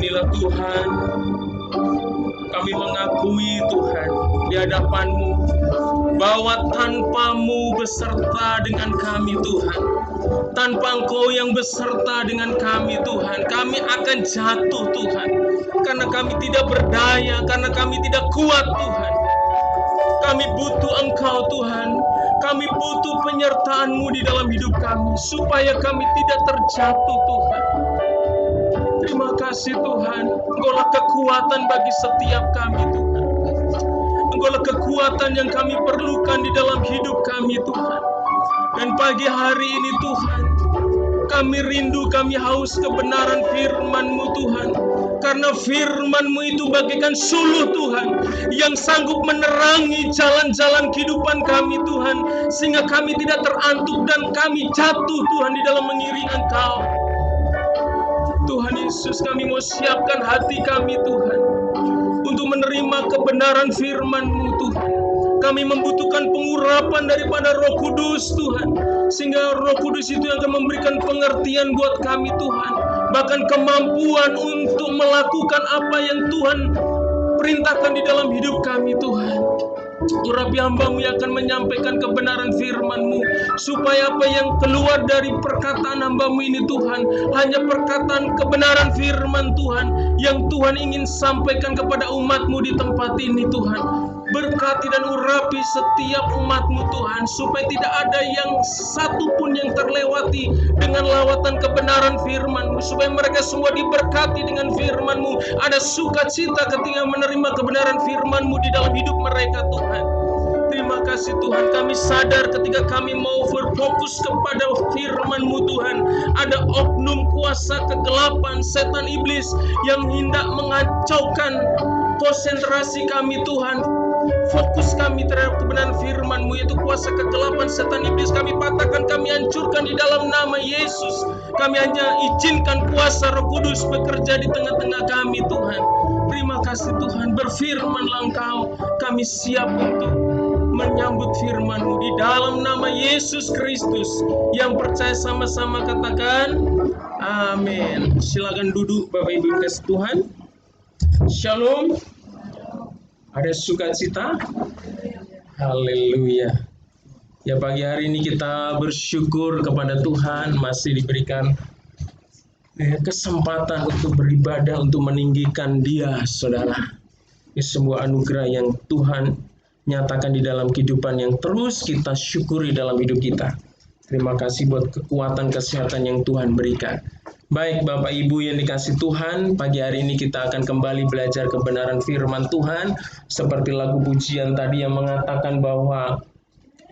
inilah Tuhan, kami mengakui Tuhan di hadapan-Mu bahwa tanpa-Mu beserta dengan kami Tuhan, tanpa Engkau yang beserta dengan kami Tuhan, kami akan jatuh Tuhan, karena kami tidak berdaya, karena kami tidak kuat Tuhan. Kami butuh Engkau Tuhan, kami butuh penyertaan-Mu di dalam hidup kami, supaya kami tidak terjatuh Tuhan. Terima kasih Tuhan, Engkaulah kekuatan bagi setiap kami Tuhan. Engkaulah kekuatan yang kami perlukan di dalam hidup kami Tuhan. Dan pagi hari ini Tuhan, kami rindu, kami haus kebenaran firman-Mu Tuhan. Karena firman-Mu itu bagaikan suluh Tuhan, yang sanggup menerangi jalan-jalan kehidupan kami Tuhan, sehingga kami tidak terantuk dan kami jatuh Tuhan di dalam mengiring Engkau. Tuhan Yesus, kami mau siapkan hati kami Tuhan, untuk menerima kebenaran firman-Mu Tuhan. Kami membutuhkan pengurapan daripada Roh Kudus Tuhan, sehingga Roh Kudus itu yang akan memberikan pengertian buat kami Tuhan, bahkan kemampuan untuk melakukan apa yang Tuhan perintahkan di dalam hidup kami Tuhan. Urapi hamba-Mu yang akan menyampaikan kebenaran firman-Mu, supaya apa yang keluar dari perkataan hamba-Mu ini Tuhan, hanya perkataan kebenaran firman Tuhan, yang Tuhan ingin sampaikan kepada umat-Mu di tempat ini Tuhan. Berkati dan urapi setiap umat-Mu Tuhan, supaya tidak ada yang satupun yang terlewati dengan lawatan kebenaran firman-Mu, supaya mereka semua diberkati dengan firman-Mu. Ada sukacita ketika menerima kebenaran firman-Mu di dalam hidup mereka Tuhan. Terima kasih Tuhan, kami sadar ketika kami mau berfokus kepada firman-Mu Tuhan, ada oknum kuasa kegelapan, setan iblis yang hendak mengacaukan konsentrasi kami Tuhan, fokus kami terhadap kebenaran firman-Mu, yaitu kuasa kegelapan, setan iblis. Kami patahkan, kami hancurkan di dalam nama Yesus. Kami hanya izinkan kuasa Roh Kudus bekerja di tengah-tengah kami Tuhan. Terima kasih Tuhan, berfirmanlah Engkau, kami siap untuk menyambut firman-Mu di dalam nama Yesus Kristus. Yang percaya sama-sama katakan amin. Silakan duduk Bapak Ibu kasih Tuhan. Shalom. Ada sukacita? Haleluya. Ya, pagi hari ini kita bersyukur kepada Tuhan masih diberikan kesempatan untuk beribadah, untuk meninggikan Dia, saudara. Ini sebuah anugerah yang Tuhan nyatakan di dalam kehidupan, yang terus kita syukuri dalam hidup kita. Terima kasih buat kekuatan kesehatan yang Tuhan berikan. Baik Bapak Ibu yang dikasih Tuhan, pagi hari ini kita akan kembali belajar kebenaran firman Tuhan. Seperti lagu pujian tadi yang mengatakan bahwa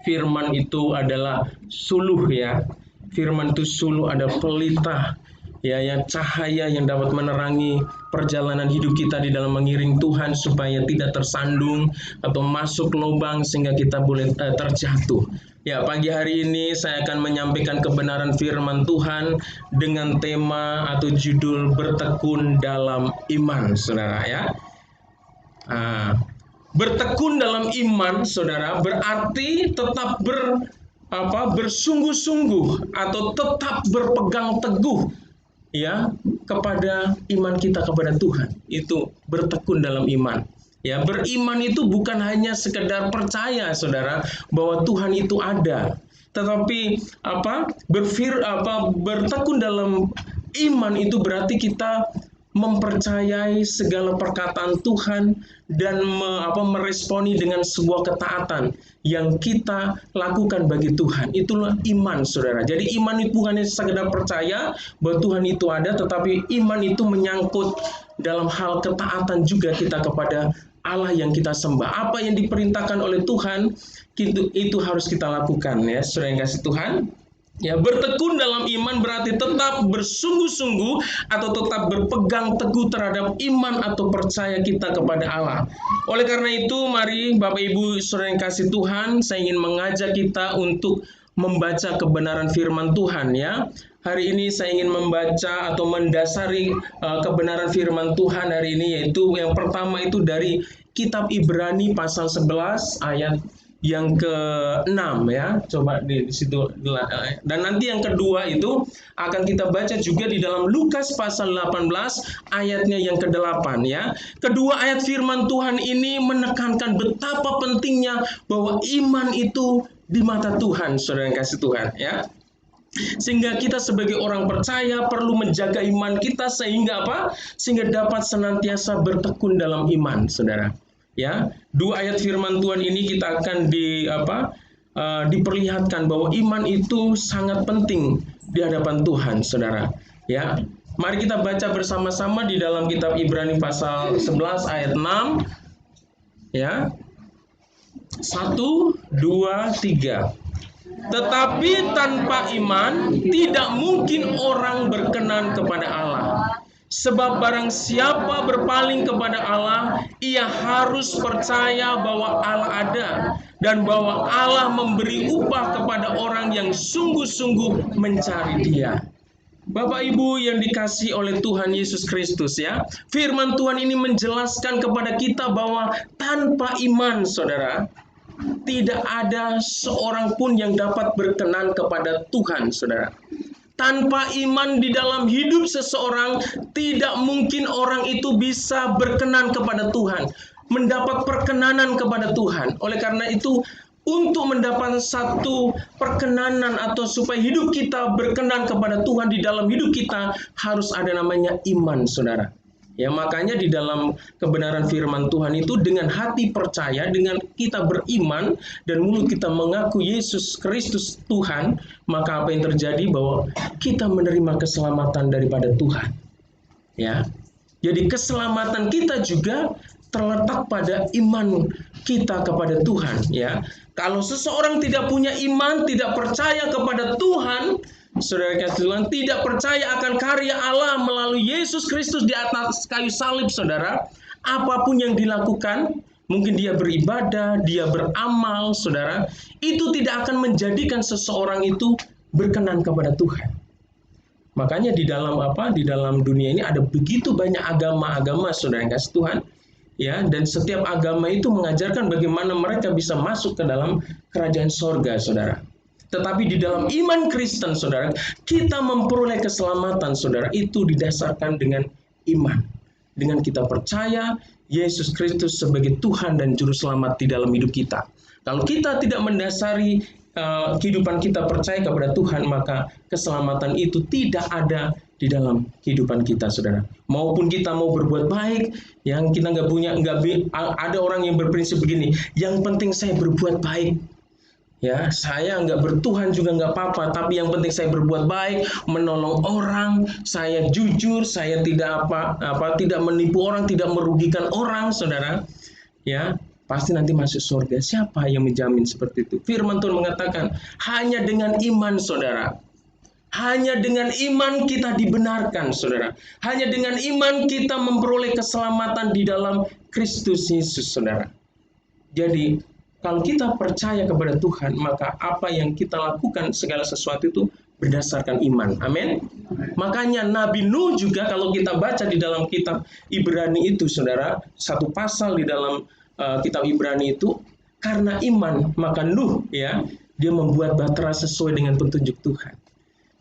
firman itu adalah suluh ya. Firman itu suluh, ada pelita ya, yang cahaya yang dapat menerangi perjalanan hidup kita di dalam mengiring Tuhan, supaya tidak tersandung atau masuk lubang sehingga kita boleh terjatuh. Ya, pagi hari ini saya akan menyampaikan kebenaran firman Tuhan dengan tema atau judul bertekun dalam iman, saudara ya. Bertekun dalam iman, saudara, berarti tetap bersungguh-sungguh atau tetap berpegang teguh ya kepada iman kita kepada Tuhan. Itu bertekun dalam iman. Ya, beriman itu bukan hanya sekedar percaya, saudara, bahwa Tuhan itu ada, tetapi bertekun dalam iman itu berarti kita mempercayai segala perkataan Tuhan dan meresponi dengan sebuah ketaatan yang kita lakukan bagi Tuhan. Itulah iman, saudara. Jadi iman itu bukan hanya sekedar percaya bahwa Tuhan itu ada, tetapi iman itu menyangkut dalam hal ketaatan juga kita kepada Allah yang kita sembah. Apa yang diperintahkan oleh Tuhan, itu harus kita lakukan ya, saudara yang kasih Tuhan. Ya, bertekun dalam iman berarti tetap bersungguh-sungguh atau tetap berpegang teguh terhadap iman atau percaya kita kepada Allah. Oleh karena itu, mari Bapak Ibu saudara yang kasih Tuhan, saya ingin mengajak kita untuk membaca kebenaran firman Tuhan ya. Hari ini saya ingin membaca atau mendasari kebenaran firman Tuhan hari ini, yaitu yang pertama itu dari kitab Ibrani pasal 11 ayat yang ke-6 ya. Coba di situ. Dan nanti yang kedua itu akan kita baca juga di dalam Lukas pasal 18 ayatnya yang ke-8 ya. Kedua ayat firman Tuhan ini menekankan betapa pentingnya bahwa iman itu di mata Tuhan, saudara yang kasih Tuhan ya. Sehingga kita sebagai orang percaya perlu menjaga iman kita sehingga apa? Sehingga dapat senantiasa bertekun dalam iman, saudara. Ya, dua ayat firman Tuhan ini kita akan diperlihatkan bahwa iman itu sangat penting di hadapan Tuhan, saudara. Ya, mari kita baca bersama-sama di dalam kitab Ibrani pasal 11 ayat 6. Ya, 1, 2, 3. Tetapi tanpa iman tidak mungkin orang berkenan kepada Allah. Sebab barang siapa berpaling kepada Allah, ia harus percaya bahwa Allah ada dan bahwa Allah memberi upah kepada orang yang sungguh-sungguh mencari Dia. Bapak Ibu yang dikasihi oleh Tuhan Yesus Kristus ya, firman Tuhan ini menjelaskan kepada kita bahwa tanpa iman, saudara, tidak ada seorang pun yang dapat berkenan kepada Tuhan, saudara. Tanpa iman di dalam hidup seseorang, tidak mungkin orang itu bisa berkenan kepada Tuhan, mendapat perkenanan kepada Tuhan. Oleh karena itu, untuk mendapat satu perkenanan atau supaya hidup kita berkenan kepada Tuhan di dalam hidup kita, harus ada namanya iman, saudara. Ya, makanya di dalam kebenaran firman Tuhan itu dengan hati percaya, dengan kita beriman dan mulut kita mengaku Yesus Kristus Tuhan, maka apa yang terjadi bahwa kita menerima keselamatan daripada Tuhan. Ya. Jadi keselamatan kita juga terletak pada iman kita kepada Tuhan, ya. Kalau seseorang tidak punya iman, tidak percaya kepada Tuhan, saudara kasih Tuhan, tidak percaya akan karya Allah melalui Yesus Kristus di atas kayu salib, saudara, apapun yang dilakukan, mungkin dia beribadah, dia beramal, saudara, itu tidak akan menjadikan seseorang itu berkenan kepada Tuhan. Makanya di dalam dunia ini ada begitu banyak agama-agama, saudara yang kasih Tuhan, ya, dan setiap agama itu mengajarkan bagaimana mereka bisa masuk ke dalam kerajaan sorga, saudara. Tetapi di dalam iman Kristen, saudara, kita memperoleh keselamatan, saudara, itu didasarkan dengan iman. Dengan kita percaya Yesus Kristus sebagai Tuhan dan Juru Selamat di dalam hidup kita. Kalau kita tidak mendasari kehidupan kita percaya kepada Tuhan, maka keselamatan itu tidak ada di dalam kehidupan kita, saudara. Maupun kita mau berbuat baik, yang kita ada orang yang berprinsip begini, yang penting saya berbuat baik. Ya, saya nggak bertuhan juga nggak apa-apa, tapi yang penting saya berbuat baik, menolong orang, saya jujur, saya tidak tidak menipu orang, tidak merugikan orang, saudara. Ya, pasti nanti masuk surga. Siapa yang menjamin seperti itu? Firman Tuhan mengatakan, hanya dengan iman, saudara. Hanya dengan iman kita dibenarkan, saudara. Hanya dengan iman kita memperoleh keselamatan di dalam Kristus Yesus, saudara. Jadi, kalau kita percaya kepada Tuhan, maka apa yang kita lakukan segala sesuatu itu berdasarkan iman. Amin. Makanya Nabi Nuh juga kalau kita baca di dalam kitab Ibrani itu, saudara, satu pasal di dalam kitab Ibrani itu, karena iman maka Nuh, ya, dia membuat bahtera sesuai dengan petunjuk Tuhan.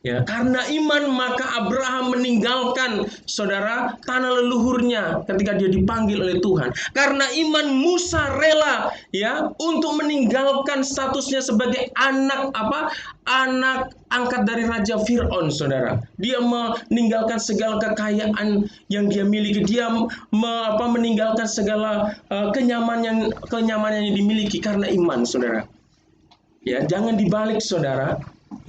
Ya, karena iman maka Abraham meninggalkan, saudara, tanah leluhurnya ketika dia dipanggil oleh Tuhan. Karena iman Musa rela, ya, untuk meninggalkan statusnya sebagai anak angkat dari Raja Fir'aun, saudara. Dia meninggalkan segala kekayaan yang dia miliki. Dia meninggalkan segala kenyamanan yang dimiliki karena iman, saudara. Ya, jangan dibalik, saudara.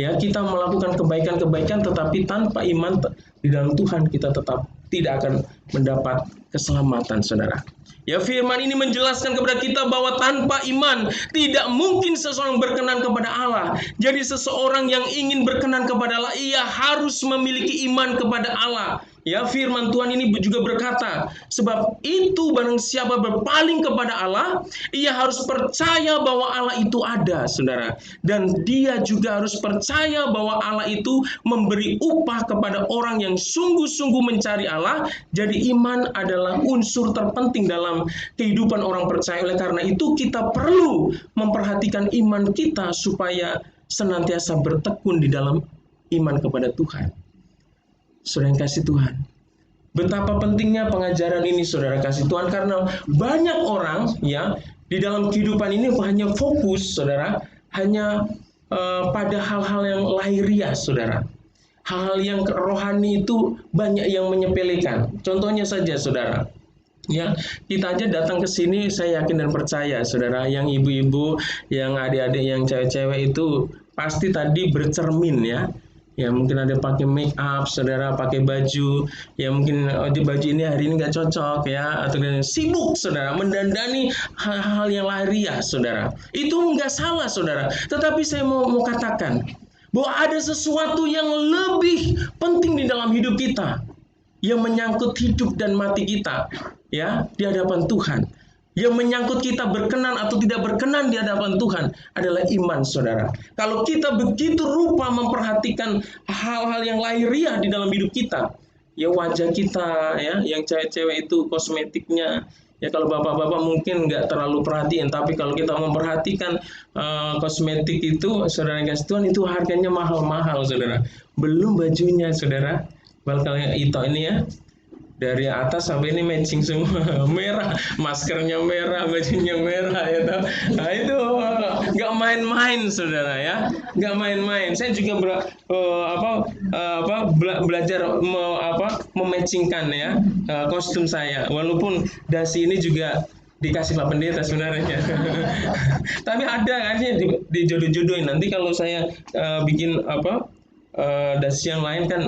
Ya, kita melakukan kebaikan-kebaikan tetapi tanpa iman di dalam Tuhan kita tetap tidak akan mendapat keselamatan, saudara. Ya, firman ini menjelaskan kepada kita bahwa tanpa iman tidak mungkin seseorang berkenan kepada Allah. Jadi seseorang yang ingin berkenan kepada Allah, ia harus memiliki iman kepada Allah. Ya, firman Tuhan ini juga berkata, sebab itu barang siapa berpaling kepada Allah, ia harus percaya bahwa Allah itu ada, saudara. Dan dia juga harus percaya bahwa Allah itu memberi upah kepada orang yang sungguh-sungguh mencari Allah. Jadi iman adalah unsur terpenting dalam kehidupan orang percaya. Oleh karena itu kita perlu memperhatikan iman kita supaya senantiasa bertekun di dalam iman kepada Tuhan. Saudara yang kasih Tuhan, betapa pentingnya pengajaran ini, saudara kasih Tuhan, karena banyak orang ya di dalam kehidupan ini hanya fokus, saudara, hanya pada hal-hal yang lahiriah, saudara. Hal-hal yang rohani itu banyak yang menyepelekan. Contohnya saja, saudara. Ya, kita aja datang ke sini, saya yakin dan percaya, saudara, yang ibu-ibu, yang adik-adik, yang cewek-cewek itu pasti tadi bercermin ya. Ya mungkin ada pakai make up, saudara, pakai baju, ya mungkin baju ini hari ini nggak cocok ya, atau sibuk, saudara, mendandani hal-hal yang lahiriah, saudara. Itu nggak salah, saudara. Tetapi saya mau katakan bahwa ada sesuatu yang lebih penting di dalam hidup kita, yang menyangkut hidup dan mati kita, ya, di hadapan Tuhan. Yang menyangkut kita berkenan atau tidak berkenan di hadapan Tuhan adalah iman, saudara. Kalau kita begitu rupa memperhatikan hal-hal yang lahiriah di dalam hidup kita, ya wajah kita, ya, yang cewek-cewek itu kosmetiknya, ya kalau bapak-bapak mungkin nggak terlalu perhatian, tapi kalau kita memperhatikan kosmetik itu, saudara yang kasih Tuhan, itu harganya mahal-mahal, saudara. Belum bajunya, saudara. Kalau itu ini ya, dari atas sampai ini matching semua, merah, maskernya merah, bajunya merah, ya toh. Nah itu nggak main-main, saudara ya, nggak main-main. Saya juga belajar mematchingkan ya kostum saya, walaupun dasi ini juga dikasih Pak Pendeta sebenarnya. Tapi ada aja dijodoh-jodohin. Nanti kalau saya bikin dasi yang lain kan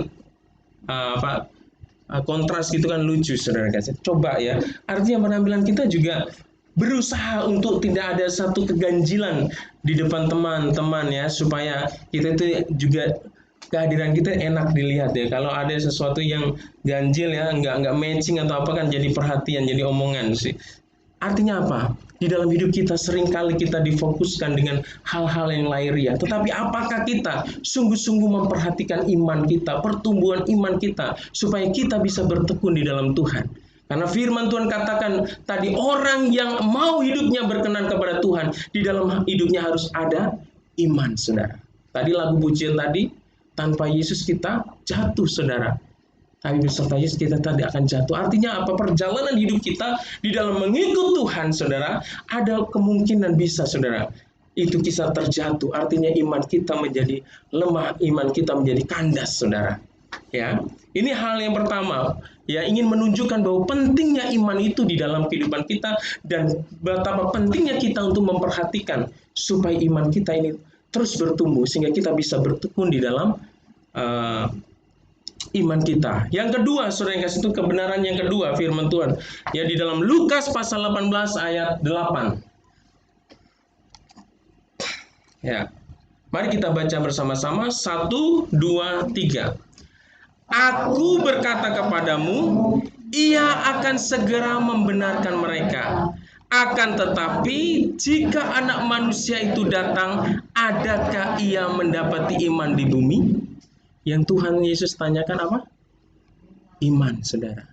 kontras gitu kan lucu, saudara kasih. Coba ya, artinya penampilan kita juga berusaha untuk tidak ada satu keganjilan di depan teman-teman ya, supaya kita itu juga kehadiran kita enak dilihat ya. Kalau ada sesuatu yang ganjil ya, nggak matching atau apa kan jadi perhatian, jadi omongan sih. Artinya apa? Di dalam hidup kita seringkali kita difokuskan dengan hal-hal yang lahiriah. Tetapi apakah kita sungguh-sungguh memperhatikan iman kita, pertumbuhan iman kita, supaya kita bisa bertekun di dalam Tuhan? Karena firman Tuhan katakan tadi, orang yang mau hidupnya berkenan kepada Tuhan, di dalam hidupnya harus ada iman, saudara. Tadi lagu pujian tadi, tanpa Yesus kita jatuh, saudara. Tapi beserta Yesus kita tidak akan jatuh. Artinya apa? Perjalanan hidup kita di dalam mengikut Tuhan, saudara, ada kemungkinan bisa, saudara, itu kisah terjatuh. Artinya iman kita menjadi lemah, iman kita menjadi kandas, saudara. Ya, ini hal yang pertama. Ya, ingin menunjukkan bahwa pentingnya iman itu di dalam kehidupan kita, dan betapa pentingnya kita untuk memperhatikan supaya iman kita ini terus bertumbuh sehingga kita bisa bertekun di dalam iman kita. Yang kedua, saudara yang kasih itu kebenaran yang kedua, firman Tuhan. Ya, di dalam Lukas pasal 18 ayat 8. Ya. Mari kita baca bersama-sama. 1, 2, 3. Aku berkata kepadamu, ia akan segera membenarkan mereka. Akan tetapi, jika anak manusia itu datang, adakah ia mendapati iman di bumi? Yang Tuhan Yesus tanyakan apa? Iman, saudara.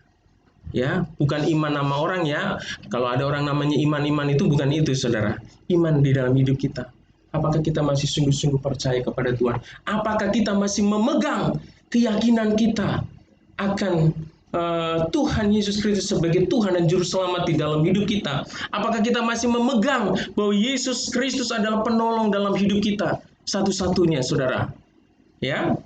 Ya, bukan iman nama orang ya. Kalau ada orang namanya iman-iman itu bukan itu, saudara. Iman di dalam hidup kita. Apakah kita masih sungguh-sungguh percaya kepada Tuhan? Apakah kita masih memegang keyakinan kita akan Tuhan Yesus Kristus sebagai Tuhan dan Juru Selamat di dalam hidup kita? Apakah kita masih memegang bahwa Yesus Kristus adalah penolong dalam hidup kita? Satu-satunya, saudara. Ya.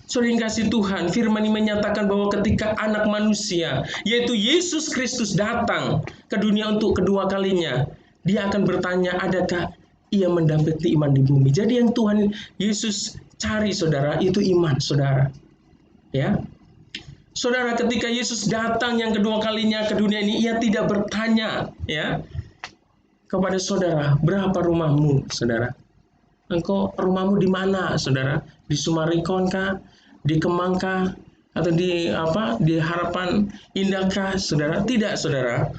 Saudara yang kasih Tuhan, firman ini menyatakan bahwa ketika anak manusia, yaitu Yesus Kristus datang ke dunia untuk kedua kalinya, dia akan bertanya, adakah ia mendapati iman di bumi? Jadi yang Tuhan Yesus cari, saudara, itu iman, saudara. Ya, saudara, ketika Yesus datang yang kedua kalinya ke dunia ini, ia tidak bertanya, ya, kepada saudara, berapa rumahmu, saudara? Engkau rumahmu di mana, saudara? Di Sumarikon kah? Di Kemang kah? Atau di harapan indahkah, saudara? Tidak, saudara.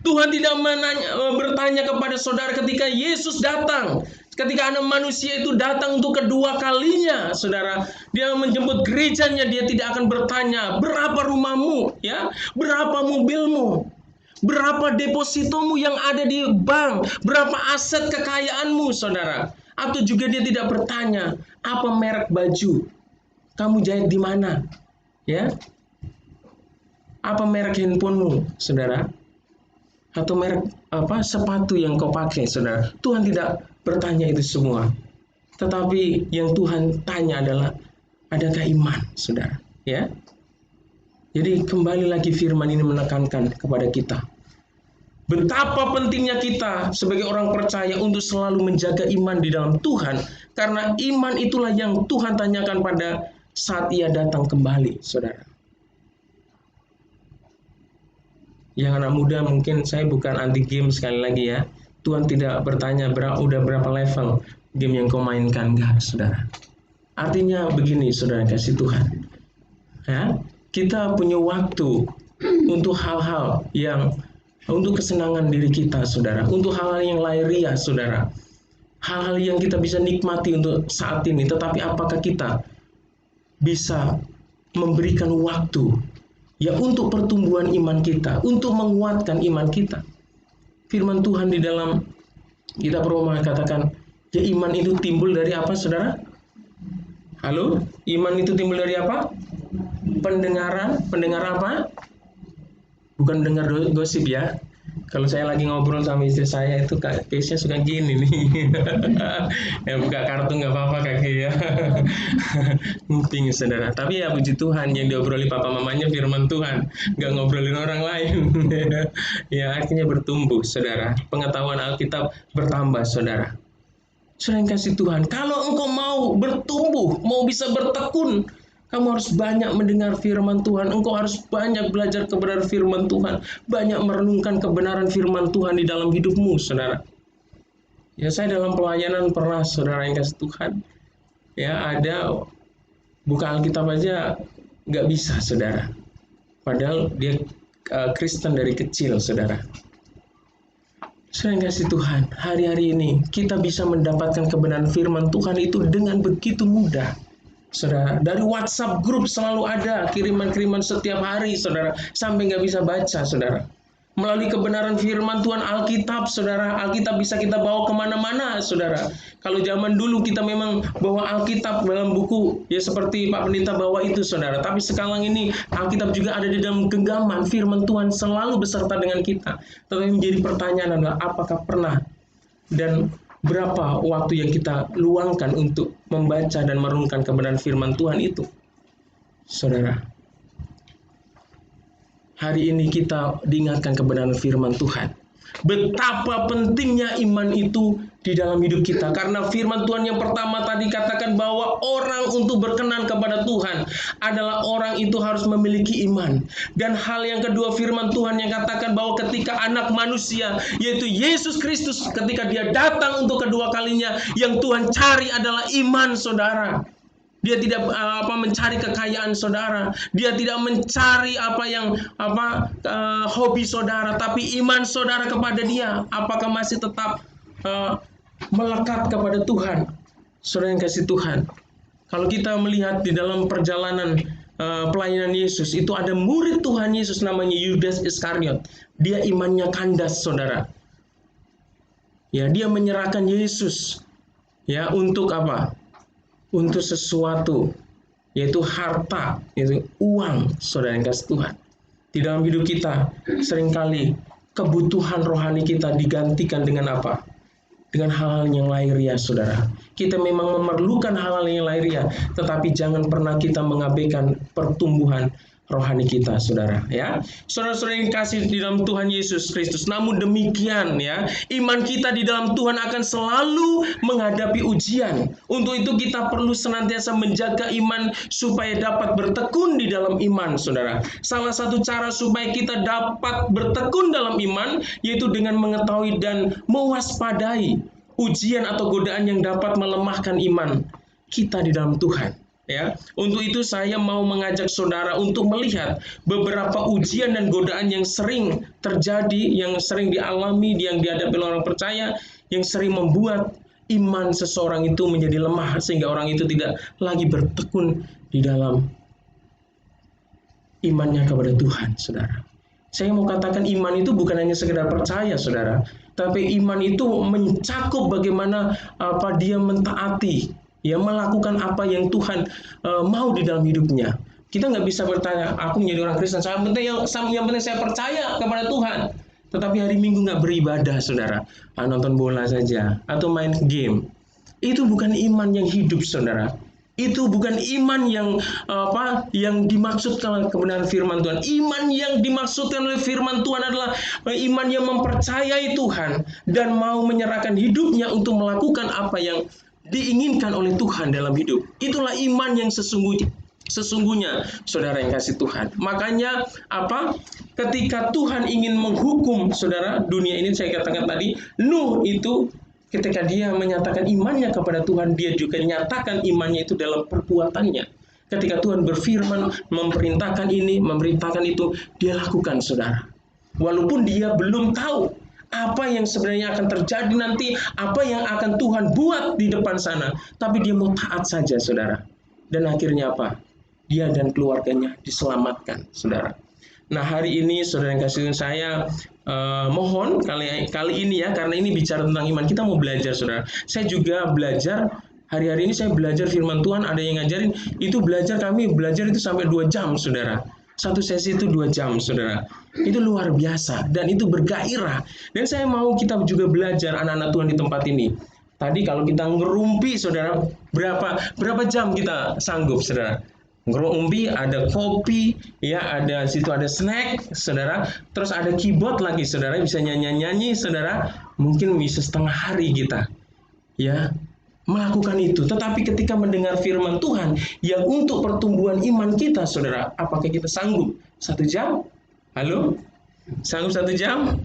Tuhan tidak bertanya kepada saudara ketika Yesus datang. Ketika Anak Manusia itu datang untuk kedua kalinya, saudara. Dia menjemput gerejanya, dia tidak akan bertanya, berapa rumahmu, ya, berapa mobilmu, berapa depositomu yang ada di bank, berapa aset kekayaanmu, saudara. Atau juga dia tidak bertanya, apa merek baju, kamu jahit di mana, ya, apa merek handphonemu, saudara, atau merek sepatu yang kau pakai, saudara. Tuhan tidak bertanya itu semua. Tetapi yang Tuhan tanya adalah, adakah iman, saudara? Ya. Jadi kembali lagi firman ini menekankan kepada kita, betapa pentingnya kita sebagai orang percaya untuk selalu menjaga iman di dalam Tuhan, karena iman itulah yang Tuhan tanyakan pada saat Ia datang kembali, saudara. Yang anak muda, mungkin saya bukan anti game, sekali lagi ya. Tuhan tidak bertanya udah berapa level game yang kau mainkan, enggak, saudara. Artinya begini, saudara kasih Tuhan. Ya, kita punya waktu untuk hal-hal yang untuk kesenangan diri kita, saudara. Untuk hal-hal yang lahiriah, saudara. Hal-hal yang kita bisa nikmati untuk saat ini. Tetapi apakah kita bisa memberikan waktu ya untuk pertumbuhan iman kita, untuk menguatkan iman kita? Firman Tuhan di dalam kitab Roma katakan, ya, iman itu timbul dari apa, saudara? Halo? Iman itu timbul dari apa? Pendengar apa? Bukan dengar gosip ya. Kalau saya lagi ngobrol sama istri saya itu case-nya suka gini nih. Ya, buka kartu nggak apa-apa kaki ya. Nguping, saudara. Tapi ya puji Tuhan, yang diobroli papa mamanya firman Tuhan, nggak ngobrolin orang lain. Ya, akhirnya bertumbuh, saudara. Pengetahuan Alkitab bertambah, saudara. Saudara yang kasih Tuhan, kalau engkau mau bertumbuh, mau bisa bertekun, kamu harus banyak mendengar firman Tuhan. Engkau harus banyak belajar kebenaran firman Tuhan. Banyak merenungkan kebenaran firman Tuhan di dalam hidupmu, saudara. Ya, saya dalam pelayanan pernah, saudara yang kasih Tuhan, ya, ada buka Alkitab aja nggak bisa, saudara. Padahal dia Kristen dari kecil, saudara. Saudara yang kasih Tuhan, hari-hari ini kita bisa mendapatkan kebenaran firman Tuhan itu dengan begitu mudah. Saudara, dari WhatsApp grup selalu ada kiriman-kiriman setiap hari, saudara, sampai nggak bisa baca, saudara. Melalui kebenaran firman Tuhan Alkitab, saudara, Alkitab bisa kita bawa kemana-mana, saudara. Kalau zaman dulu kita memang bawa Alkitab dalam buku, ya seperti Pak Pendeta bawa itu, saudara. Tapi sekarang ini Alkitab juga ada di dalam genggaman, firman Tuhan selalu beserta dengan kita. Tetapi menjadi pertanyaan adalah, apakah pernah dan berapa waktu yang kita luangkan untuk membaca dan merenungkan kebenaran firman Tuhan itu, saudara? Hari ini kita diingatkan kebenaran firman Tuhan. Betapa pentingnya iman itu di dalam hidup kita. Karena firman Tuhan yang pertama tadi katakan bahwa orang untuk berkenan kepada Tuhan adalah orang itu harus memiliki iman. Dan hal yang kedua, firman Tuhan yang katakan bahwa ketika Anak Manusia, yaitu Yesus Kristus, ketika dia datang untuk kedua kalinya, yang Tuhan cari adalah iman, saudara. Dia tidak mencari kekayaan, saudara. Dia tidak mencari hobi saudara, tapi iman saudara kepada Dia. Apakah masih tetap melekat kepada Tuhan? Saudara yang kasih Tuhan, kalau kita melihat di dalam perjalanan pelayanan Yesus, itu ada murid Tuhan Yesus namanya Yudas Iskariot. Dia imannya kandas, saudara. Ya, dia menyerahkan Yesus, ya, untuk apa? Untuk sesuatu, yaitu harta, yaitu uang, saudara yang kasih Tuhan. Di dalam hidup kita, seringkali kebutuhan rohani kita digantikan dengan apa? Dengan hal-hal yang lahiriah, saudara. Kita memang memerlukan hal-hal yang lahiriah, tetapi jangan pernah kita mengabaikan pertumbuhan rohani kita, saudara, ya. Saudara-saudara yang kasih di dalam Tuhan Yesus Kristus, namun demikian, ya, iman kita di dalam Tuhan akan selalu menghadapi ujian. Untuk itu kita perlu senantiasa menjaga iman supaya dapat bertekun di dalam iman, saudara. Salah satu cara supaya kita dapat bertekun dalam iman yaitu dengan mengetahui dan mewaspadai ujian atau godaan yang dapat melemahkan iman kita di dalam Tuhan. Ya, untuk itu saya mau mengajak saudara untuk melihat beberapa ujian dan godaan yang sering terjadi, yang sering dialami, yang dihadapi oleh orang percaya, yang sering membuat iman seseorang itu menjadi lemah sehingga orang itu tidak lagi bertekun di dalam imannya kepada Tuhan, saudara. Saya mau katakan iman itu bukan hanya sekedar percaya, saudara, tapi iman itu mencakup bagaimana dia mentaati, ya, melakukan apa yang Tuhan mau di dalam hidupnya. Kita nggak bisa bertanya, aku menjadi orang Kristen, yang penting saya percaya kepada Tuhan. Tetapi hari Minggu nggak beribadah, saudara, nonton bola saja atau main game. Itu bukan iman yang hidup, saudara. Itu bukan iman yang dimaksudkan kebenaran firman Tuhan. Iman yang dimaksudkan oleh firman Tuhan adalah iman yang mempercayai Tuhan dan mau menyerahkan hidupnya untuk melakukan apa yang diinginkan oleh Tuhan dalam hidup. Itulah iman yang sesungguhnya, saudara yang kasih Tuhan. Makanya ketika Tuhan ingin menghukum, saudara, dunia ini, saya katakan tadi, Nuh itu ketika dia menyatakan imannya kepada Tuhan, dia juga nyatakan imannya itu dalam perbuatannya. Ketika Tuhan berfirman, memerintahkan ini, memerintahkan itu, dia lakukan, saudara. Walaupun dia belum tahu apa yang sebenarnya akan terjadi nanti, apa yang akan Tuhan buat di depan sana, tapi dia mau taat saja, saudara. Dan akhirnya apa? Dia dan keluarganya diselamatkan, saudara. Nah, hari ini saudara yang kasih saya mohon kali ini ya, karena ini bicara tentang iman, kita mau belajar, saudara. Saya juga belajar, hari-hari ini saya belajar firman Tuhan, ada yang ngajarin, kami belajar itu sampai 2 jam, saudara. Satu sesi itu 2 jam, saudara. Itu luar biasa, dan itu bergairah. Dan saya mau kita juga belajar, anak-anak Tuhan di tempat ini. Tadi kalau kita ngerumpi, saudara, berapa jam kita sanggup, saudara? Ngerumpi, ada kopi, ya, ada situ ada snack, saudara. Terus ada keyboard lagi, saudara, bisa nyanyi-nyanyi, saudara. Mungkin bisa setengah hari kita, ya, melakukan itu. Tetapi ketika mendengar firman Tuhan yang untuk pertumbuhan iman kita, saudara, apakah kita sanggup 1 jam? Halo? Sanggup 1 jam?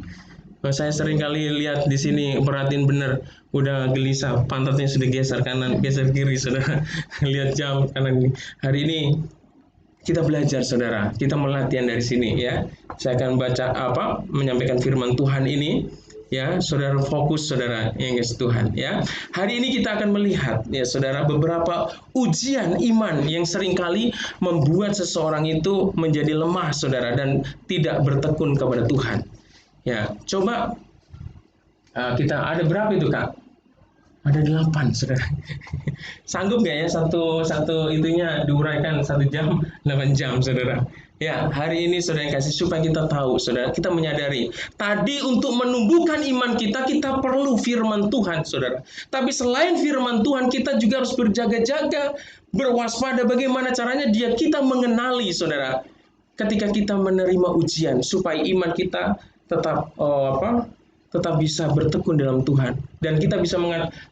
Saya sering kali lihat di sini, perhatiin benar, udah gelisah, pantatnya sudah geser kanan, geser kiri, saudara. Lihat jam kanan ini. Hari ini kita belajar, saudara. Kita melatihan dari sini, ya. Saya akan baca menyampaikan firman Tuhan ini, ya. Saudara fokus, saudara yang kasih Tuhan, ya. Hari ini kita akan melihat, ya, saudara, beberapa ujian iman yang seringkali membuat seseorang itu menjadi lemah, saudara, dan tidak bertekun kepada Tuhan. Ya, coba kita ada berapa itu, Kak? Ada 8, saudara. Sanggup nggak ya satu itunya diuraikan 1 jam, 8 jam, saudara? Ya, hari ini saudara yang kasih supaya kita tahu, saudara, kita menyadari. Tadi untuk menumbuhkan iman kita perlu firman Tuhan, saudara. Tapi selain firman Tuhan, kita juga harus berjaga-jaga, berwaspada bagaimana caranya kita mengenali, saudara. Ketika kita menerima ujian, supaya iman kita tetap bisa bertekun dalam Tuhan, dan kita bisa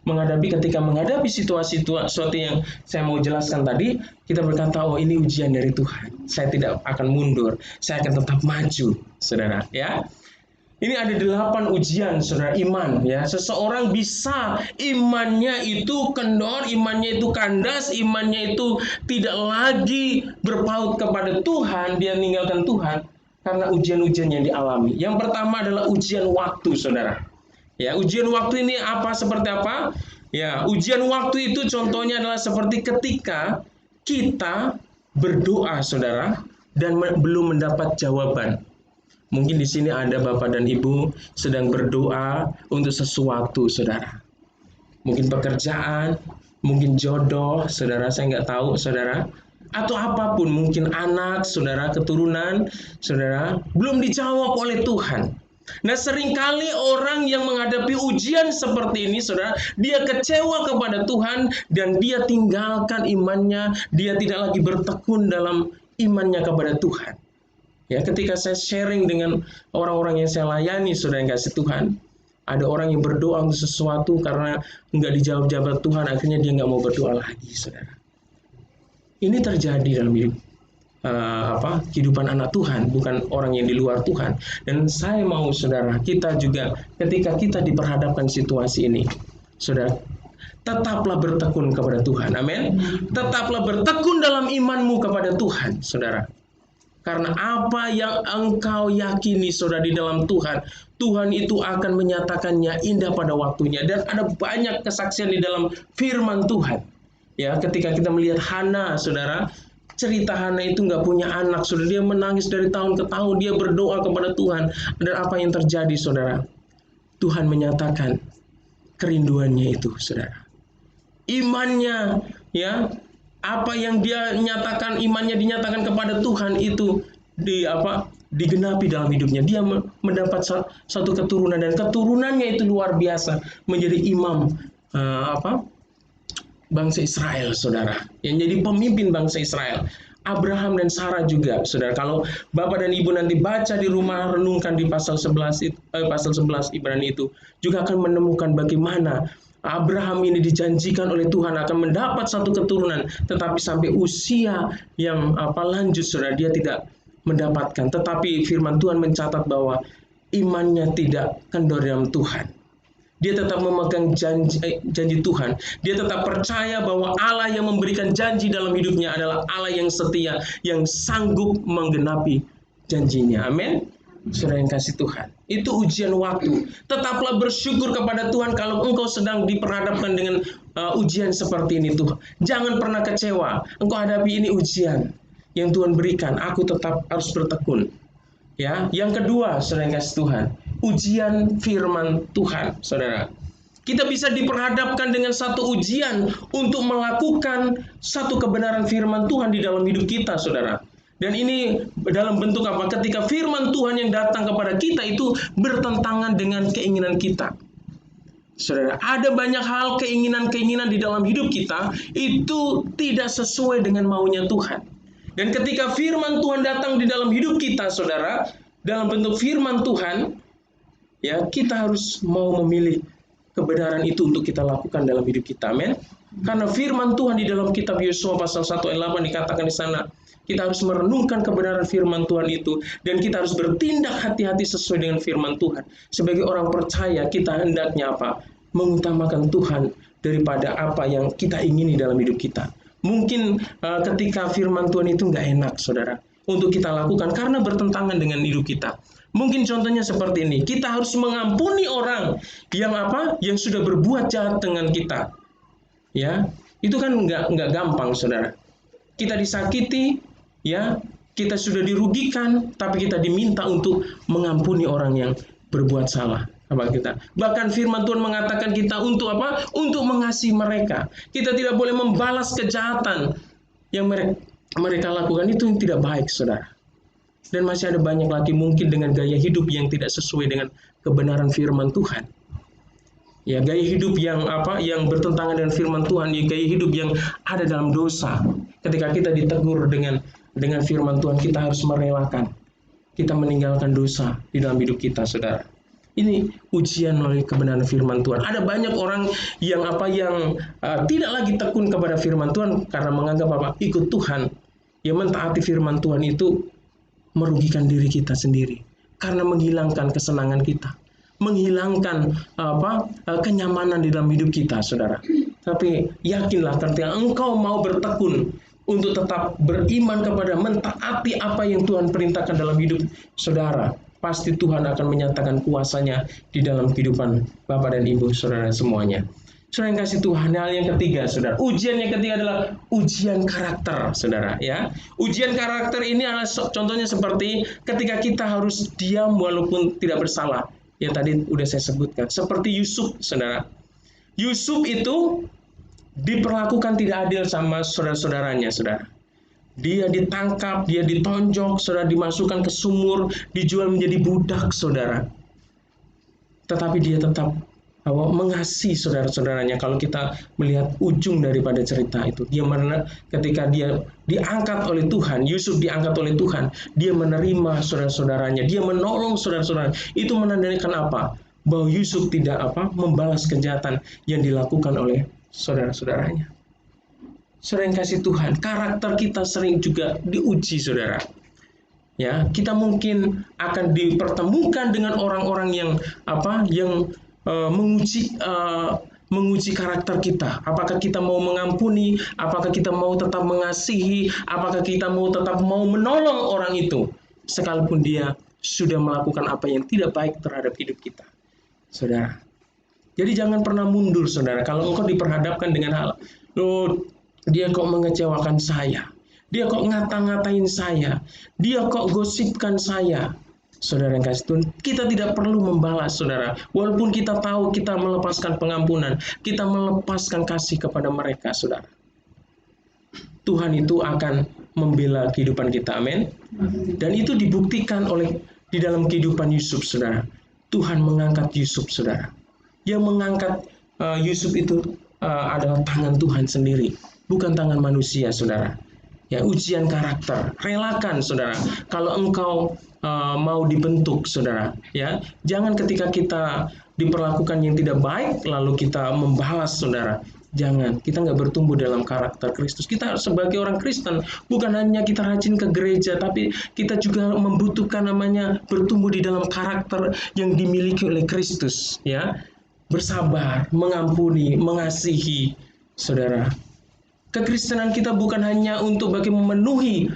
menghadapi ketika menghadapi sesuatu yang saya mau jelaskan tadi, kita berkata, oh, ini ujian dari Tuhan, saya tidak akan mundur, saya akan tetap maju, saudara, ya. Ini ada 8 ujian, saudara, iman, ya. Seseorang bisa imannya itu kendor, imannya itu kandas, imannya itu tidak lagi berpaut kepada Tuhan, dia meninggalkan Tuhan karena ujian-ujian yang dialami. Yang pertama adalah ujian waktu, saudara. Ya, ujian waktu ini seperti apa? Ya, ujian waktu itu contohnya adalah seperti ketika kita berdoa, saudara, dan belum mendapat jawaban. Mungkin di sini ada Bapak dan Ibu sedang berdoa untuk sesuatu, saudara. Mungkin pekerjaan, mungkin jodoh, saudara, saya nggak tahu, saudara. Atau apapun, mungkin anak, saudara, keturunan, saudara, belum dijawab oleh Tuhan. Nah, seringkali orang yang menghadapi ujian seperti ini, saudara, dia kecewa kepada Tuhan dan dia tinggalkan imannya, dia tidak lagi bertekun dalam imannya kepada Tuhan. Ya, ketika saya sharing dengan orang-orang yang saya layani, saudara yang kasih Tuhan, ada orang yang berdoa untuk sesuatu karena nggak dijawab-jawab Tuhan, akhirnya dia nggak mau berdoa lagi, saudara. Ini terjadi dalam hidup kehidupan anak Tuhan, bukan orang yang di luar Tuhan. Dan saya mau, saudara, kita juga ketika kita diperhadapkan situasi ini, saudara, tetaplah bertekun kepada Tuhan. Amin. Tetaplah bertekun dalam imanmu kepada Tuhan, saudara. Karena apa yang engkau yakini, saudara, di dalam Tuhan, Tuhan itu akan menyatakannya indah pada waktunya. Dan ada banyak kesaksian di dalam firman Tuhan. Ya, ketika kita melihat Hana, saudara, cerita Hana itu nggak punya anak, saudara. Dia menangis dari tahun ke tahun, dia berdoa kepada Tuhan. Dan apa yang terjadi, saudara? Tuhan menyatakan kerinduannya itu, saudara. Imannya, ya, apa yang dia nyatakan, imannya dinyatakan kepada Tuhan itu digenapi dalam hidupnya. Dia mendapat satu keturunan, dan keturunannya itu luar biasa, menjadi imam bangsa Israel, saudara, yang jadi pemimpin bangsa Israel. Abraham dan Sarah juga, saudara. Kalau Bapak dan Ibu nanti baca di rumah, renungkan di pasal 11 Ibrani itu, juga akan menemukan bagaimana Abraham ini dijanjikan oleh Tuhan akan mendapat satu keturunan, tetapi sampai usia yang lanjut, saudara, dia tidak mendapatkan. Tetapi firman Tuhan mencatat bahwa imannya tidak kendor dalam Tuhan. Dia tetap memegang janji Tuhan. Dia tetap percaya bahwa Allah yang memberikan janji dalam hidupnya adalah Allah yang setia, yang sanggup menggenapi janjinya. Amin. Saudara yang kasih Tuhan, itu ujian waktu. Tetaplah bersyukur kepada Tuhan kalau engkau sedang diperhadapkan dengan ujian seperti ini, Tuhan. Jangan pernah kecewa. Engkau hadapi ini ujian yang Tuhan berikan. Aku tetap harus bertekun. Ya, yang kedua, saudara yang kasih Tuhan, ujian firman Tuhan, saudara. Kita bisa diperhadapkan dengan satu ujian untuk melakukan satu kebenaran firman Tuhan di dalam hidup kita, saudara. Dan ini dalam bentuk apa? Ketika firman Tuhan yang datang kepada kita itu bertentangan dengan keinginan kita. Saudara, ada banyak hal, keinginan-keinginan di dalam hidup kita itu tidak sesuai dengan maunya Tuhan. Dan ketika firman Tuhan datang di dalam hidup kita, saudara, dalam bentuk firman Tuhan, ya, kita harus mau memilih kebenaran itu untuk kita lakukan dalam hidup kita. Amin. Karena firman Tuhan di dalam kitab Yosua pasal 1 ayat 8 dikatakan di sana, kita harus merenungkan kebenaran firman Tuhan itu, dan kita harus bertindak hati-hati sesuai dengan firman Tuhan. Sebagai orang percaya, kita hendaknya apa? Mengutamakan Tuhan daripada apa yang kita ingini dalam hidup kita. Mungkin ketika firman Tuhan itu nggak enak, saudara, untuk kita lakukan karena bertentangan dengan hidup kita. Mungkin contohnya seperti ini, kita harus mengampuni orang yang yang sudah berbuat jahat dengan kita. Ya, itu kan nggak gampang, saudara. Kita disakiti, ya, kita sudah dirugikan, tapi kita diminta untuk mengampuni orang yang berbuat salah sama kita. Bahkan firman Tuhan mengatakan kita untuk apa? Untuk mengasihi mereka. Kita tidak boleh membalas kejahatan yang mereka lakukan, itu yang tidak baik, saudara. Dan masih ada banyak lagi mungkin dengan gaya hidup yang tidak sesuai dengan kebenaran firman Tuhan. Ya, gaya hidup yang yang bertentangan dengan firman Tuhan, ya, gaya hidup yang ada dalam dosa. Ketika kita ditegur dengan firman Tuhan, kita harus merelakan. Kita meninggalkan dosa di dalam hidup kita, saudara. Ini ujian melalui kebenaran firman Tuhan. Ada banyak orang yang tidak lagi tekun kepada firman Tuhan karena menganggap ikut Tuhan, yang mentaati firman Tuhan itu merugikan diri kita sendiri karena menghilangkan kesenangan kita, menghilangkan kenyamanan di dalam hidup kita, saudara. Tapi yakinlah, ketika engkau mau bertekun untuk tetap beriman kepada, mentaati apa yang Tuhan perintahkan dalam hidup saudara, pasti Tuhan akan menyatakan kuasanya di dalam kehidupan Bapak dan Ibu saudara semuanya. Saudara yang kasih Tuhan, hal yang ketiga, saudara, ujian yang ketiga adalah ujian karakter, saudara. Ya, ujian karakter ini adalah contohnya seperti ketika kita harus diam walaupun tidak bersalah. Yang tadi udah saya sebutkan, seperti Yusuf, saudara. Yusuf itu diperlakukan tidak adil sama saudara-saudaranya, saudara. Dia ditangkap, dia ditonjok, saudara, dimasukkan ke sumur, dijual menjadi budak, saudara. Tetapi dia tetap mengasihi saudara-saudaranya. Kalau kita melihat ujung daripada cerita itu, ketika dia diangkat oleh Tuhan, Yusuf diangkat oleh Tuhan, dia menerima saudara-saudaranya, dia menolong saudara-saudaranya. Itu menandakan apa? Bahwa Yusuf tidak membalas kejahatan yang dilakukan oleh saudara-saudaranya. Saudara yang kasih Tuhan, karakter kita sering juga diuji, saudara. Ya, kita mungkin akan dipertemukan dengan orang-orang yang menguji menguji karakter kita. Apakah kita mau mengampuni, apakah kita mau tetap mengasihi, apakah kita mau tetap mau menolong orang itu, sekalipun dia sudah melakukan apa yang tidak baik terhadap hidup kita. Saudara, jadi jangan pernah mundur, saudara. Kalau engkau diperhadapkan dengan hal, loh, dia kok mengecewakan saya, dia kok ngata-ngatain saya, dia kok gosipkan saya. Saudara yang kasih Tuhan, kita tidak perlu membalas, saudara. Walaupun kita tahu kita melepaskan pengampunan, kita melepaskan kasih kepada mereka, saudara. Tuhan itu akan membela kehidupan kita, amin. Dan itu dibuktikan oleh di dalam kehidupan Yusuf, saudara. Tuhan mengangkat Yusuf, saudara. Yang mengangkat Yusuf itu adalah tangan Tuhan sendiri, bukan tangan manusia, saudara. Ya, ujian karakter, relakan, saudara. Kalau engkau mau dibentuk, saudara, ya, jangan ketika kita diperlakukan yang tidak baik lalu kita membalas, saudara. Jangan, kita nggak bertumbuh dalam karakter Kristus. Kita sebagai orang Kristen bukan hanya kita rajin ke gereja, tapi kita juga membutuhkan namanya bertumbuh di dalam karakter yang dimiliki oleh Kristus, ya. Bersabar, mengampuni, mengasihi, saudara. Kekristenan kita bukan hanya untuk bagi memenuhi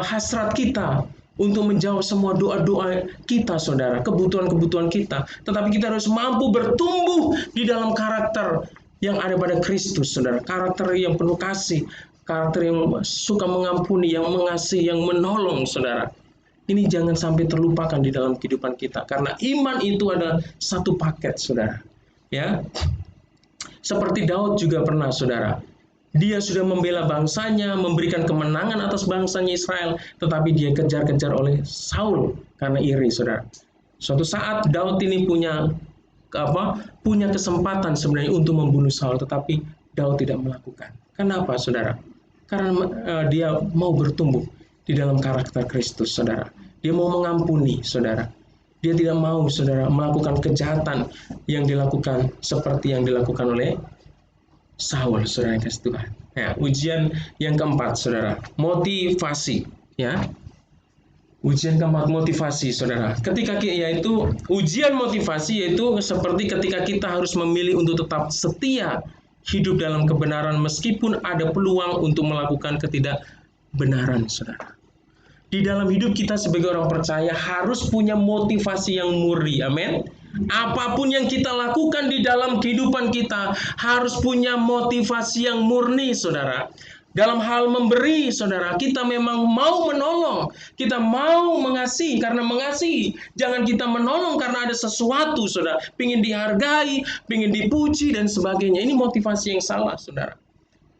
hasrat kita, untuk menjawab semua doa-doa kita, saudara, kebutuhan-kebutuhan kita, tetapi kita harus mampu bertumbuh di dalam karakter yang ada pada Kristus, saudara. Karakter yang penuh kasih, karakter yang suka mengampuni, yang mengasihi, yang menolong, saudara. Ini jangan sampai terlupakan di dalam kehidupan kita, karena iman itu ada satu paket, saudara. Ya, seperti Daud juga pernah, saudara. Dia sudah membela bangsanya, memberikan kemenangan atas bangsanya Israel, tetapi dia kejar-kejar oleh Saul karena iri, saudara. Suatu saat Daud ini punya kesempatan sebenarnya untuk membunuh Saul, tetapi Daud tidak melakukan. Kenapa, saudara? Karena dia mau bertumbuh di dalam karakter Kristus, saudara. Dia mau mengampuni, saudara. Dia tidak mau, saudara, melakukan kejahatan yang dilakukan seperti yang dilakukan oleh Saul, saudara yang kasih Tuhan. Ya, ujian yang keempat, saudara, motivasi, ya. Ujian keempat, motivasi, saudara. Yaitu ujian motivasi, yaitu seperti ketika kita harus memilih untuk tetap setia hidup dalam kebenaran meskipun ada peluang untuk melakukan ketidakbenaran, saudara. Di dalam hidup kita sebagai orang percaya harus punya motivasi yang murni, amin. Apapun yang kita lakukan di dalam kehidupan kita harus punya motivasi yang murni, saudara. Dalam hal memberi, saudara, kita memang mau menolong, kita mau mengasihi karena mengasihi. Jangan kita menolong karena ada sesuatu, saudara, pingin dihargai, pingin dipuji dan sebagainya. Ini motivasi yang salah, saudara.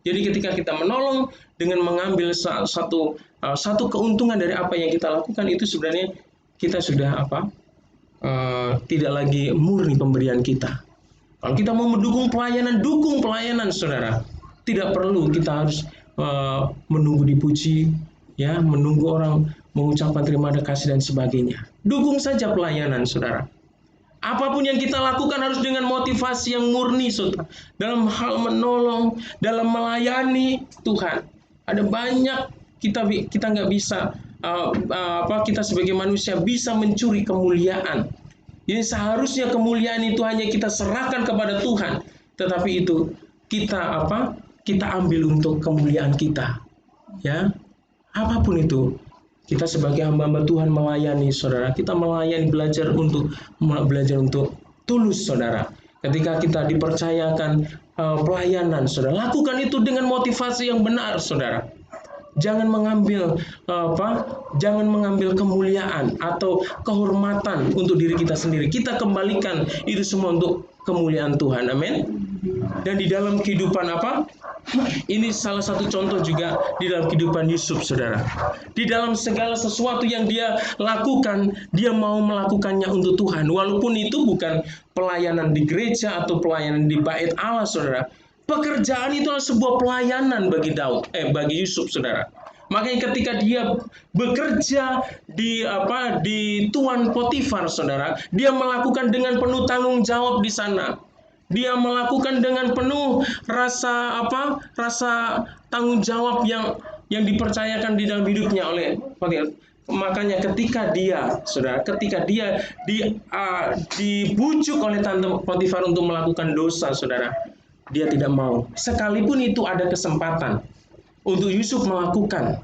Jadi ketika kita menolong dengan mengambil satu keuntungan dari apa yang kita lakukan, itu sebenarnya kita sudah tidak lagi murni pemberian kita. Kalau kita mau mendukung pelayanan, dukung pelayanan, saudara. Tidak perlu kita harus menunggu dipuji, ya, menunggu orang mengucapkan terima kasih dan sebagainya. Dukung saja pelayanan, saudara. Apapun yang kita lakukan harus dengan motivasi yang murni, saudara. Dalam hal menolong, dalam melayani Tuhan. Ada banyak kita nggak bisa kita sebagai manusia bisa mencuri kemuliaan. Jadi seharusnya kemuliaan itu hanya kita serahkan kepada Tuhan, tetapi itu kita ambil untuk kemuliaan kita, ya. Apapun itu, kita sebagai hamba-hamba Tuhan melayani, saudara. Kita melayani, belajar untuk tulus, saudara. Ketika kita dipercayakan pelayanan, saudara, lakukan itu dengan motivasi yang benar, saudara. Jangan mengambil kemuliaan atau kehormatan untuk diri kita sendiri. Kita kembalikan itu semua untuk kemuliaan Tuhan. Amin. Dan di dalam kehidupan ini salah satu contoh juga di dalam kehidupan Yusuf, saudara. Di dalam segala sesuatu yang dia lakukan, dia mau melakukannya untuk Tuhan. Walaupun itu bukan pelayanan di gereja atau pelayanan di bait Allah, saudara. Pekerjaan itu adalah sebuah pelayanan bagi Yusuf, saudara. Makanya ketika dia bekerja di Tuan Potifar, saudara, dia melakukan dengan penuh tanggung jawab di sana. Dia melakukan dengan penuh rasa tanggung jawab yang dipercayakan di dalam hidupnya oleh Potifar. Makanya ketika dia, saudara, dibujuk oleh tante Potifar untuk melakukan dosa, saudara, dia tidak mau. Sekalipun itu ada kesempatan untuk Yusuf melakukan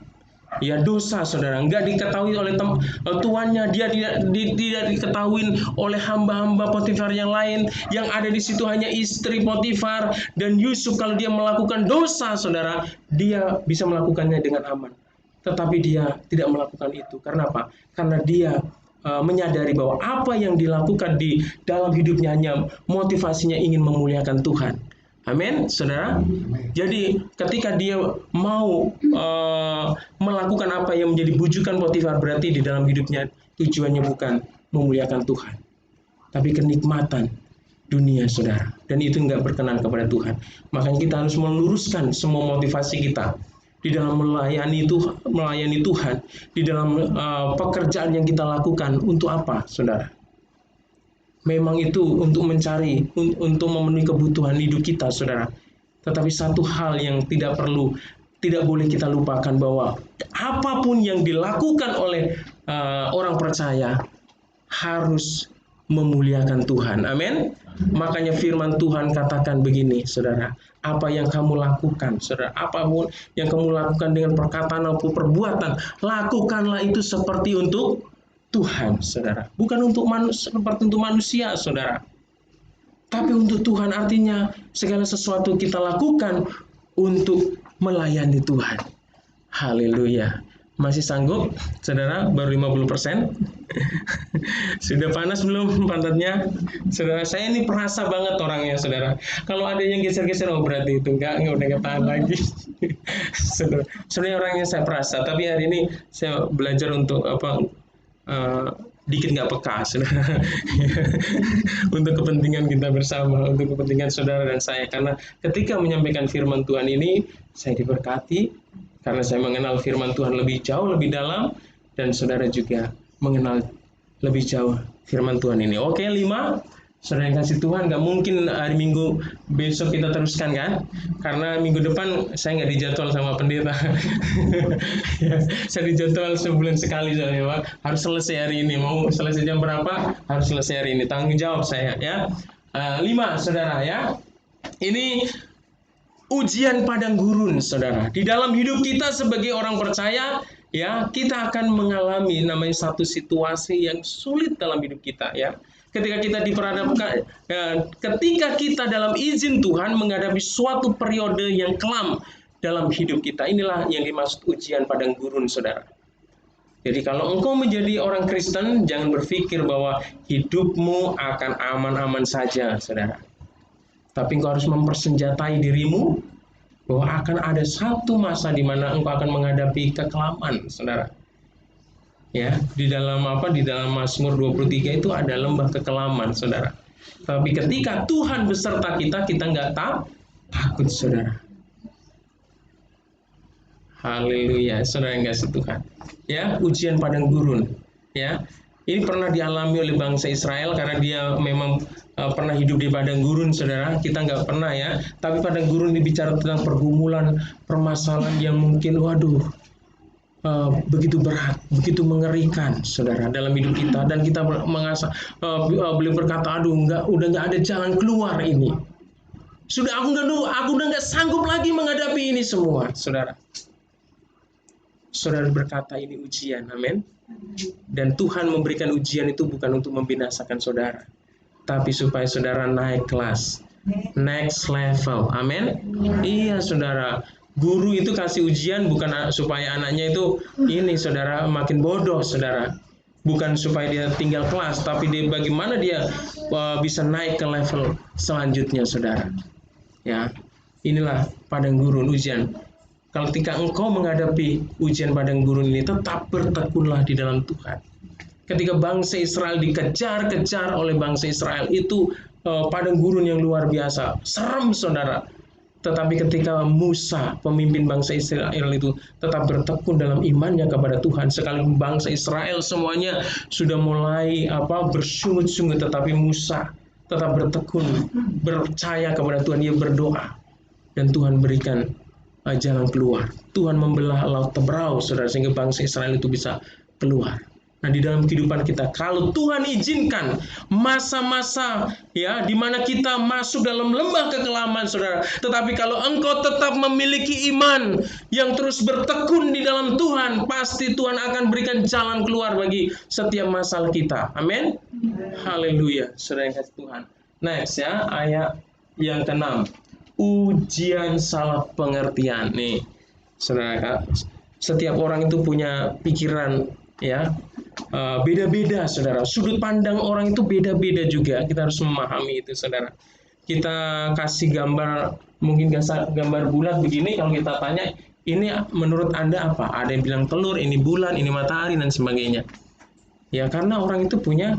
ya dosa, saudara, nggak diketahui oleh tuannya, dia tidak diketahui oleh hamba-hamba Potifar yang lain, yang ada di situ hanya istri Potifar dan Yusuf. Kalau dia melakukan dosa, saudara, dia bisa melakukannya dengan aman. Tetapi dia tidak melakukan itu. Karena apa? Karena dia menyadari bahwa apa yang dilakukan di dalam hidupnya hanya motivasinya ingin memuliakan Tuhan. Amin, saudara. Jadi ketika dia mau melakukan apa yang menjadi bujukan Potifar, berarti di dalam hidupnya tujuannya bukan memuliakan Tuhan, tapi kenikmatan dunia, saudara. Dan itu nggak berkenan kepada Tuhan. Makanya kita harus meluruskan semua motivasi kita di dalam melayani Tuhan, di dalam pekerjaan yang kita lakukan. Untuk apa, saudara? Memang itu untuk memenuhi kebutuhan hidup kita, saudara. Tetapi satu hal yang tidak boleh kita lupakan, bahwa apapun yang dilakukan oleh orang percaya harus memuliakan Tuhan. Amin. Makanya firman Tuhan katakan begini, saudara, apa yang kamu lakukan, saudara, apapun yang kamu lakukan dengan perkataan maupun perbuatan, lakukanlah itu seperti untuk Tuhan, saudara. Bukan seperti untuk manusia, saudara, tapi untuk Tuhan. Artinya segala sesuatu kita lakukan untuk melayani Tuhan. Haleluya. Masih sanggup, saudara? Baru 50%. Sudah panas belum pantatnya? Saudara, saya ini perasa banget orangnya, saudara. Kalau ada yang geser-geser, oh berarti itu udah nggak tahan lagi. Saudara, sebenarnya orangnya saya perasa, tapi hari ini saya belajar untuk dikit nggak peka, saudara. Untuk kepentingan kita bersama, untuk kepentingan saudara dan saya. Karena ketika menyampaikan firman Tuhan ini, saya diberkati. Karena saya mengenal firman Tuhan lebih jauh, lebih dalam, dan saudara juga mengenal lebih jauh firman Tuhan ini. Oke, 5. Saudara yang kasih Tuhan, nggak mungkin hari Minggu besok kita teruskan, kan? Karena minggu depan saya nggak dijadwal sama pendeta. Ya, saya dijadwal sebulan sekali, soalnya, Pak. Harus selesai hari ini. Mau selesai jam berapa? Harus selesai hari ini. Tanggung jawab saya, ya. 5, saudara, ya. Ini ujian padang gurun, saudara. Di dalam hidup kita sebagai orang percaya, ya, kita akan mengalami namanya satu situasi yang sulit dalam hidup kita, ya. Ketika kita diperhadapkan, ketika kita dalam izin Tuhan menghadapi suatu periode yang kelam dalam hidup kita, inilah yang dimaksud ujian padang gurun, saudara. Jadi kalau engkau menjadi orang Kristen, jangan berpikir bahwa hidupmu akan aman-aman saja, saudara. Tapi engkau harus mempersenjatai dirimu bahwa akan ada satu masa di mana engkau akan menghadapi kekelaman, saudara. Ya, di dalam Mazmur 23 itu ada lembah kekelaman, saudara. Tapi ketika Tuhan beserta kita nggak takut, saudara. Haleluya, saudara yang kasih Tuhan. Ya, ujian padang gurun. Ya, ini pernah dialami oleh bangsa Israel karena dia memang pernah hidup di padang gurun, saudara. Kita nggak pernah, ya. Tapi padang gurun dibicara tentang pergumulan, permasalahan yang mungkin, begitu berat, begitu mengerikan, saudara, dalam hidup kita. Dan kita beliau berkata, udah nggak ada jalan keluar ini. Aku udah nggak sanggup lagi menghadapi ini semua, saudara. Saudara berkata ini ujian, amin. Dan Tuhan memberikan ujian itu bukan untuk membinasakan saudara, tapi supaya saudara naik kelas, next level, amin. Iya, saudara. Guru itu kasih ujian bukan supaya anaknya itu saudara, makin bodoh, saudara. Bukan supaya dia tinggal kelas, tapi bagaimana dia bisa naik ke level selanjutnya, saudara. Ya, inilah padang gurun, ujian. Ketika engkau menghadapi ujian padang gurun ini, tetap bertekunlah di dalam Tuhan. Ketika bangsa Israel dikejar-kejar oleh bangsa Israel, itu padang gurun yang luar biasa, serem, saudara. Tetapi ketika Musa, pemimpin bangsa Israel itu, tetap bertekun dalam imannya kepada Tuhan, sekalipun bangsa Israel semuanya sudah mulai bersungut-sungut, tetapi Musa tetap bertekun, percaya kepada Tuhan, dia berdoa, dan Tuhan berikan jalan keluar. Tuhan membelah laut Tebrau, saudara, sehingga bangsa Israel itu bisa keluar. Nah, di dalam kehidupan kita, kalau Tuhan izinkan masa-masa ya di mana kita masuk dalam lembah kekelaman, saudara, tetapi kalau engkau tetap memiliki iman yang terus bertekun di dalam Tuhan, pasti Tuhan akan berikan jalan keluar bagi setiap masalah kita. Amin. Haleluya, saudara yang kasih Tuhan. Next ya, ayat yang ke-6. Ujian salah pengertian. Nih, saudara, setiap orang itu punya pikiran ya, beda-beda, saudara. Sudut pandang orang itu beda-beda juga. Kita harus memahami itu, saudara. Kita kasih gambar, mungkin gambar bulat begini, kalau kita tanya, ini menurut Anda apa? Ada yang bilang telur, ini bulan, ini matahari, dan sebagainya. Ya, karena orang itu punya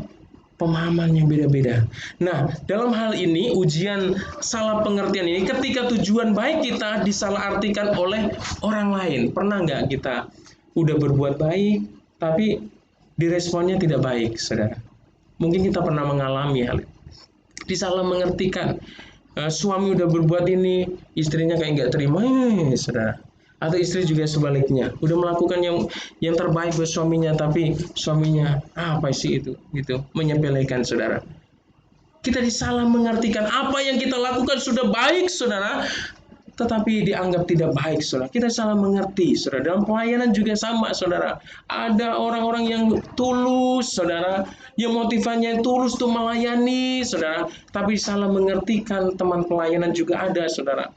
pemahaman yang beda-beda. Nah, dalam hal ini, ujian salah pengertian ini, ketika tujuan baik kita disalahartikan oleh orang lain. Pernah nggak kita udah berbuat baik, tapi diresponnya tidak baik, saudara? Mungkin kita pernah mengalami hal itu. Disalah mengertikan. Suami udah berbuat ini, istrinya kayak nggak terima, saudara. Atau istri juga sebaliknya, udah melakukan yang terbaik buat suaminya, tapi suaminya apa sih itu, gitu, menyepelekan, saudara. Kita disalah mengertikan, apa yang kita lakukan sudah baik, saudara, tetapi dianggap tidak baik, saudara. Kita salah mengerti, saudara. Dalam pelayanan juga sama, saudara. Ada orang-orang yang tulus, saudara, yang motivasinya tulus untuk melayani, saudara, tapi salah mengertikan teman pelayanan juga ada, saudara.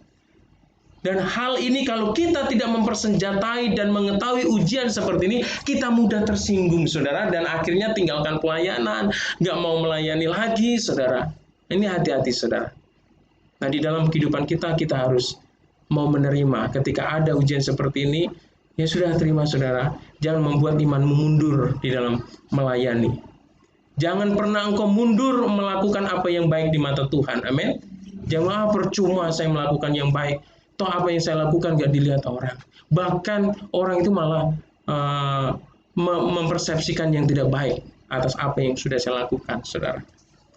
Dan hal ini kalau kita tidak mempersenjatai dan mengetahui ujian seperti ini, kita mudah tersinggung, saudara, dan akhirnya tinggalkan pelayanan, nggak mau melayani lagi, saudara. Ini hati-hati, saudara. Nah, di dalam kehidupan kita harus mau menerima. Ketika ada ujian seperti ini, ya sudah, terima, saudara. Jangan membuat imanmu mundur di dalam melayani. Jangan pernah engkau mundur melakukan apa yang baik di mata Tuhan. Amin. Jangan percuma saya melakukan yang baik. Toh apa yang saya lakukan gak dilihat orang. Bahkan orang itu malah mempersepsikan yang tidak baik atas apa yang sudah saya lakukan, saudara.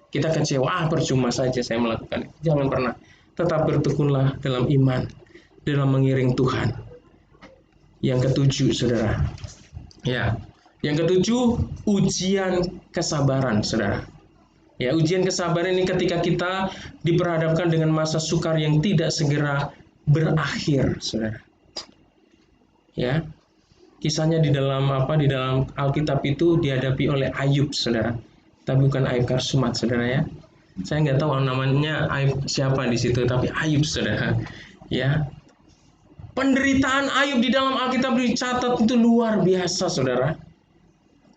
Kita kecewa, percuma saja saya melakukan itu. Jangan pernah. Tetap bertekunlah dalam iman, dalam mengiring Tuhan. Yang ketujuh, saudara. Ya, yang ketujuh, ujian kesabaran, saudara. Ya, ujian kesabaran ini ketika kita diperhadapkan dengan masa sukar yang tidak segera berakhir, saudara. Ya, kisahnya di dalam Alkitab itu dihadapi oleh Ayub, saudara. Tapi bukan Ayub Karsumat, saudara ya. Saya nggak tahu namanya Ayub siapa di situ, tapi Ayub, saudara. Ya, penderitaan Ayub di dalam Alkitab dicatat itu luar biasa, saudara.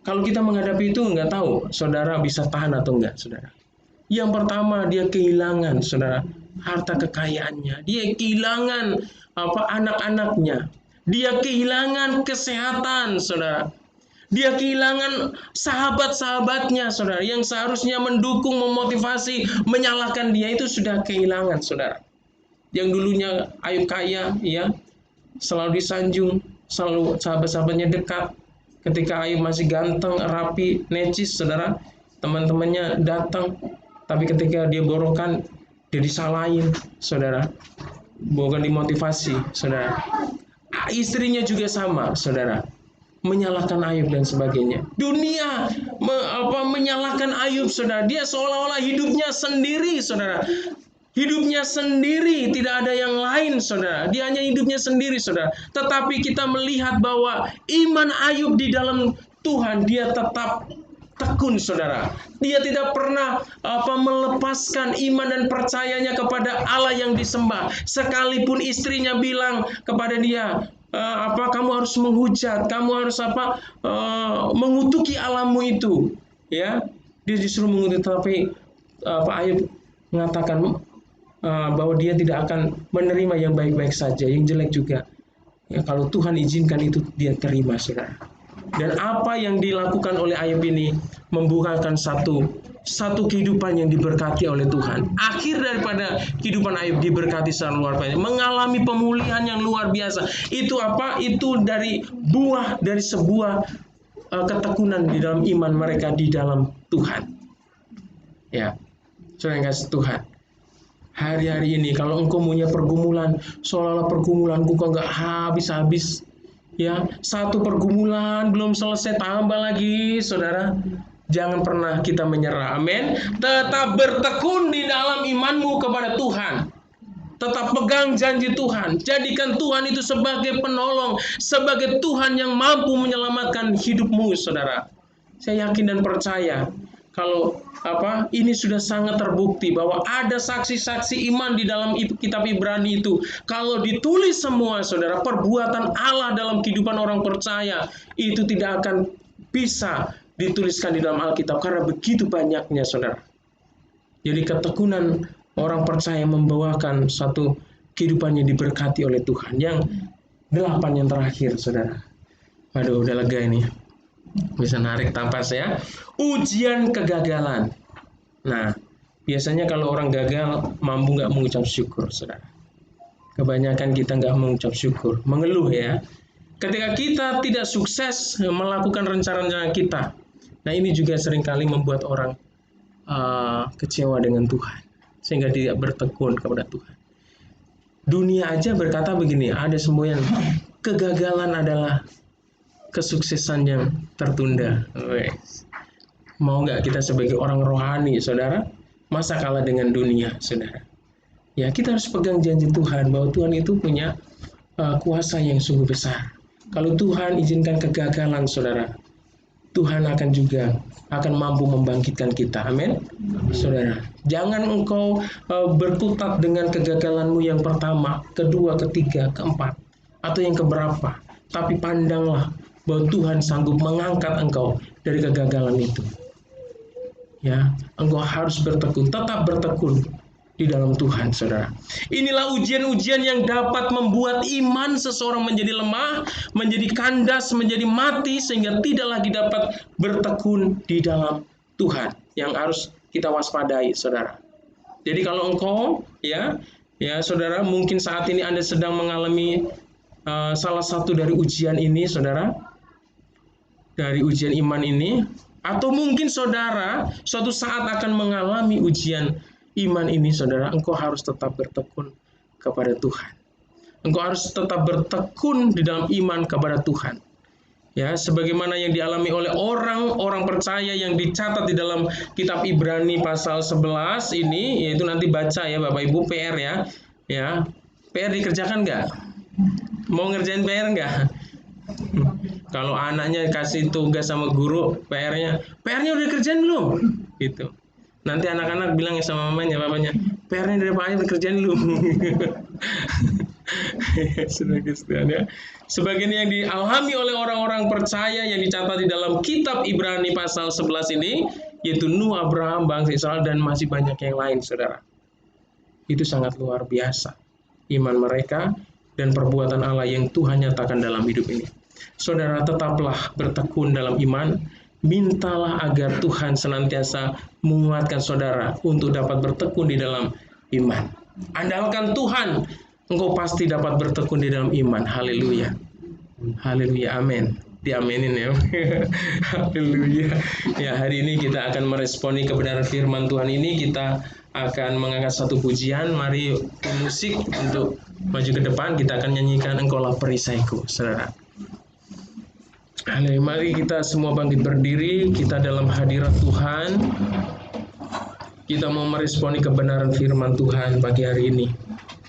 Kalau kita menghadapi itu nggak tahu, saudara bisa tahan atau enggak, saudara. Yang pertama, dia kehilangan, saudara, harta kekayaannya. Dia kehilangan anak-anaknya. Dia kehilangan kesehatan, saudara. Dia kehilangan sahabat-sahabatnya, saudara, yang seharusnya mendukung, memotivasi, menyalahkan dia, itu sudah kehilangan, saudara. Yang dulunya Ayub kaya, ya, selalu disanjung, selalu sahabat-sahabatnya dekat. Ketika Ayub masih ganteng, rapi, necis, saudara, teman-temannya datang. Tapi ketika dia borokan, dia disalahin, saudara. Bukan dimotivasi, saudara. Istrinya juga sama, saudara. Menyalahkan Ayub dan sebagainya. Dunia menyalahkan Ayub, saudara. Dia seolah-olah hidupnya sendiri, saudara. Hidupnya sendiri, tidak ada yang lain, saudara. Dia hanya hidupnya sendiri, saudara. Tetapi kita melihat bahwa iman Ayub di dalam Tuhan, dia tetap tekun, saudara. Dia tidak pernah melepaskan iman dan percayanya kepada Allah yang disembah. Sekalipun istrinya bilang kepada dia, kamu harus menghujat, kamu harus mengutuki Allahmu itu, ya. Dia justru mengutuk, tapi Ayub mengatakan bahwa dia tidak akan menerima yang baik-baik saja, yang jelek juga. Ya, kalau Tuhan izinkan itu dia terima, saudara. Dan apa yang dilakukan oleh Ayub ini membukakan satu kehidupan yang diberkati oleh Tuhan. Akhir daripada kehidupan Ayub diberkati secara luar biasa, mengalami pemulihan yang luar biasa. Itu apa? Itu dari buah dari sebuah ketekunan di dalam iman mereka di dalam Tuhan. Ya, saudara yang kasih Tuhan. Hari-hari ini kalau engkau punya pergumulan, seolah-olah pergumulanku kok nggak habis-habis. Ya, satu pergumulan belum selesai, tambah lagi, saudara. Jangan pernah kita menyerah. Amin. Tetap bertekun di dalam imanmu kepada Tuhan. Tetap pegang janji Tuhan. Jadikan Tuhan itu sebagai penolong, sebagai Tuhan yang mampu menyelamatkan hidupmu, saudara. Saya yakin dan percaya kalau ini sudah sangat terbukti bahwa ada saksi-saksi iman di dalam kitab Ibrani itu. Kalau ditulis semua, saudara, perbuatan Allah dalam kehidupan orang percaya itu tidak akan bisa dituliskan di dalam Alkitab karena begitu banyaknya, saudara. Jadi ketekunan orang percaya membawakan satu kehidupan yang diberkati oleh Tuhan. Yang 8 yang terakhir, saudara. Aduh, udah lega ini. Bisa narik napas ya. Ujian kegagalan. Nah, biasanya kalau orang gagal mampu nggak mengucap syukur, saudara. Kebanyakan kita nggak mengucap syukur, mengeluh ya. Ketika kita tidak sukses melakukan rencana-rencana kita, nah ini juga seringkali membuat orang kecewa dengan Tuhan, sehingga tidak bertekun kepada Tuhan. Dunia aja berkata begini, ada semboyan, kegagalan adalah kesuksesan yang tertunda. Mau nggak kita sebagai orang rohani, saudara, masa kalah dengan dunia, saudara? Ya, kita harus pegang janji Tuhan bahwa Tuhan itu punya kuasa yang sungguh besar. Kalau Tuhan izinkan kegagalan, saudara, Tuhan akan mampu membangkitkan kita. Amin. Saudara, jangan engkau berkutat dengan kegagalanmu yang pertama, kedua, ketiga, keempat, atau yang keberapa. Tapi pandanglah bahwa Tuhan sanggup mengangkat engkau dari kegagalan itu. Ya, engkau harus bertekun, tetap bertekun di dalam Tuhan, saudara. Inilah ujian-ujian yang dapat membuat iman seseorang menjadi lemah, menjadi kandas, menjadi mati, sehingga tidak lagi dapat bertekun di dalam Tuhan. Yang harus kita waspadai, saudara. Jadi kalau engkau, ya saudara, mungkin saat ini Anda sedang mengalami salah satu dari ujian ini, saudara, dari ujian iman ini, atau mungkin saudara suatu saat akan mengalami ujian iman ini, saudara, engkau harus tetap bertekun kepada Tuhan. Engkau harus tetap bertekun di dalam iman kepada Tuhan. Ya, sebagaimana yang dialami oleh orang-orang percaya yang dicatat di dalam kitab Ibrani pasal 11 ini, yaitu nanti baca ya Bapak Ibu, PR ya. Ya, PR dikerjakan nggak? Mau ngerjain PR nggak? Kalau anaknya kasih tugas sama guru, PR-nya udah dikerjain belum? Gitu. Nanti anak-anak bilang ya sama mamanya, papanya, PR-nya dari Pak Ayah kerjaan dulu. Ya. Sebagian yang dialami oleh orang-orang percaya yang dicatat di dalam kitab Ibrani pasal 11 ini, yaitu Nuh, Abraham, bangsa Israel, dan masih banyak yang lain, saudara. Itu sangat luar biasa. Iman mereka dan perbuatan Allah yang Tuhan nyatakan dalam hidup ini. Saudara, tetaplah bertekun dalam iman. Mintalah agar Tuhan senantiasa menguatkan saudara untuk dapat bertekun di dalam iman. Andalkan Tuhan, engkau pasti dapat bertekun di dalam iman. Haleluya. Haleluya. Amin. Diaminin ya. Haleluya. Ya, hari ini kita akan meresponi kebenaran firman Tuhan ini. Kita akan mengangkat satu pujian. Mari musik untuk maju ke depan. Kita akan nyanyikan Engkaulah perisaiku, saudara. Mari kita semua bangkit berdiri, kita dalam hadirat Tuhan. Kita mau meresponi kebenaran firman Tuhan pagi hari ini.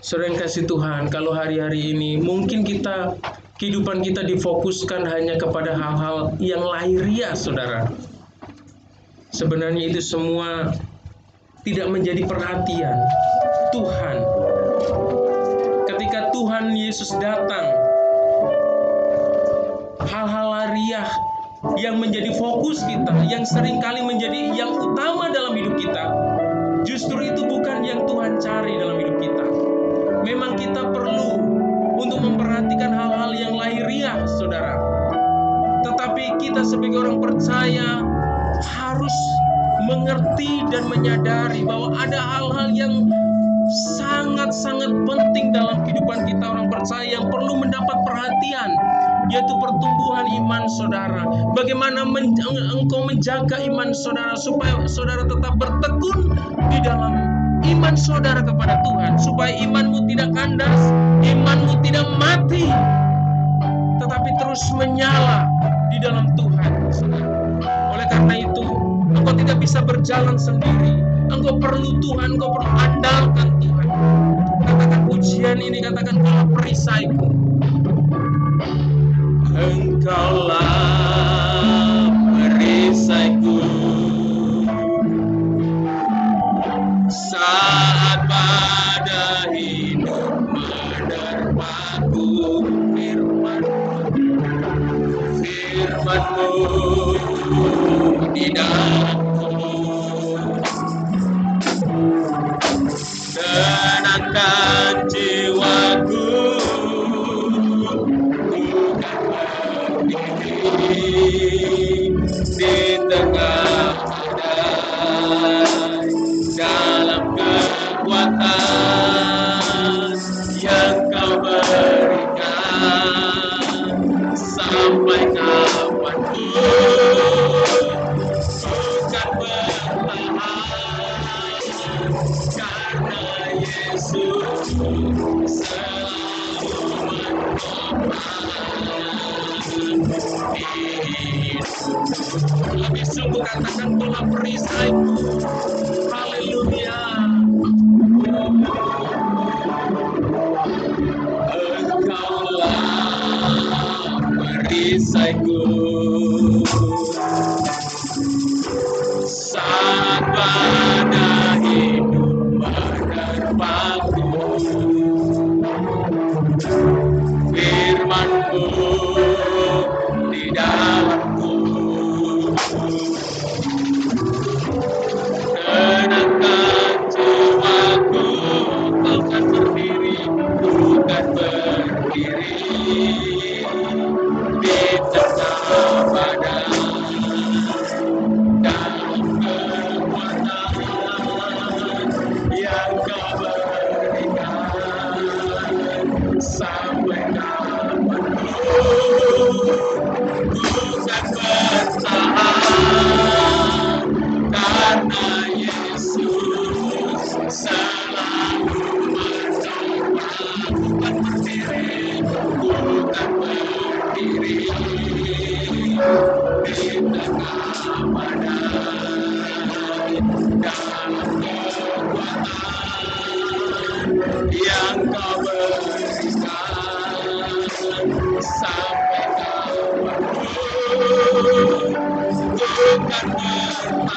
Saudara yang kasih Tuhan, kalau hari-hari ini mungkin kehidupan kita difokuskan hanya kepada hal-hal yang lahiriah, saudara. Sebenarnya itu semua tidak menjadi perhatian Tuhan. Ketika Tuhan Yesus datang, hal-hal lahiriah yang menjadi fokus kita, yang seringkali menjadi yang utama dalam hidup kita, justru itu bukan yang Tuhan cari dalam hidup kita. Memang kita perlu untuk memperhatikan hal-hal yang lahiriah, saudara. Tetapi kita sebagai orang percaya harus mengerti dan menyadari bahwa ada hal-hal yang sangat-sangat penting dalam kehidupan kita orang percaya yang perlu mendapat perhatian, yaitu pertumbuhan iman saudara. Bagaimana engkau menjaga iman saudara supaya saudara tetap bertekun di dalam iman saudara kepada Tuhan, supaya imanmu tidak kandas, imanmu tidak mati. tetapi terus menyala di dalam Tuhan. Oleh karena itu, engkau tidak bisa berjalan sendiri. Engkau perlu Tuhan, engkau perlu andalkan Tuhan. Katakan pujian ini, katakan Kaulah perisaiku. Engkaulah perisaiku saat pada hidup menerpaku. Firman-Mu di dalamku tenangkan jiwaku, di tengah badai, dalam kekuatan yang Kau berikan, sampai kapanpun bukan bertahan, karena Yesus selalu lebih sungguh katakan Kaulah perisaiku. Haleluya. Engkaulah perisaiku saat pada hidup menerpaku. Firman-Mu di dalamku tenangkan jiwaku. Kau kan berdiri, bukan berdiri di tengah badai, dalam kekuatan yang Kau berikan, sampai kapanpun bukan bertahan, karena Yesus selalu menopang. Bukan berdiri, bukan berdiri di tengah badai, dalam kekuatan yang Kau berikan, sampai kapanpun bukan bertahan,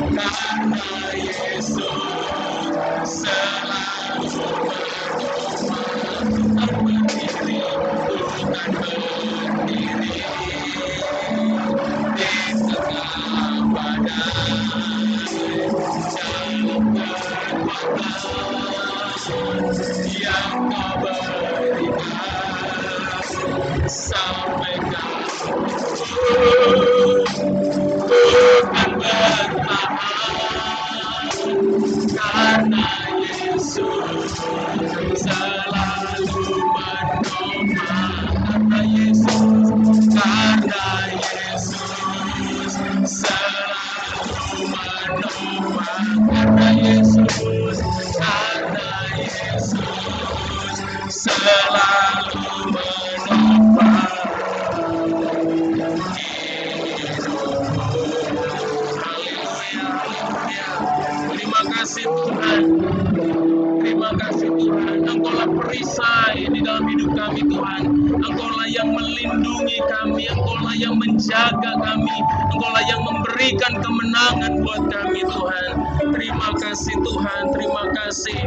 karena Yesus selalu menopang. Bukan berdiri, bukan berdiri di tengah badai, dalam kekuatan yang Kau berikan, sampai kapanpun bukan bertahan, karena Yesus selalu menopang. Karena Yesus selalu menopang. Karena Yesus selalu menopang hidupku. Haleluya, haleluya. Terima kasih Tuhan. Terima kasih Tuhan. Engkaulah perisai di dalam hidup kami Tuhan. Engkaulah yang melindungi kami. Engkaulah yang menjaga kami. Engkaulah yang memberikan kemenangan buat kami Tuhan. Terima kasih Tuhan. Terima kasih.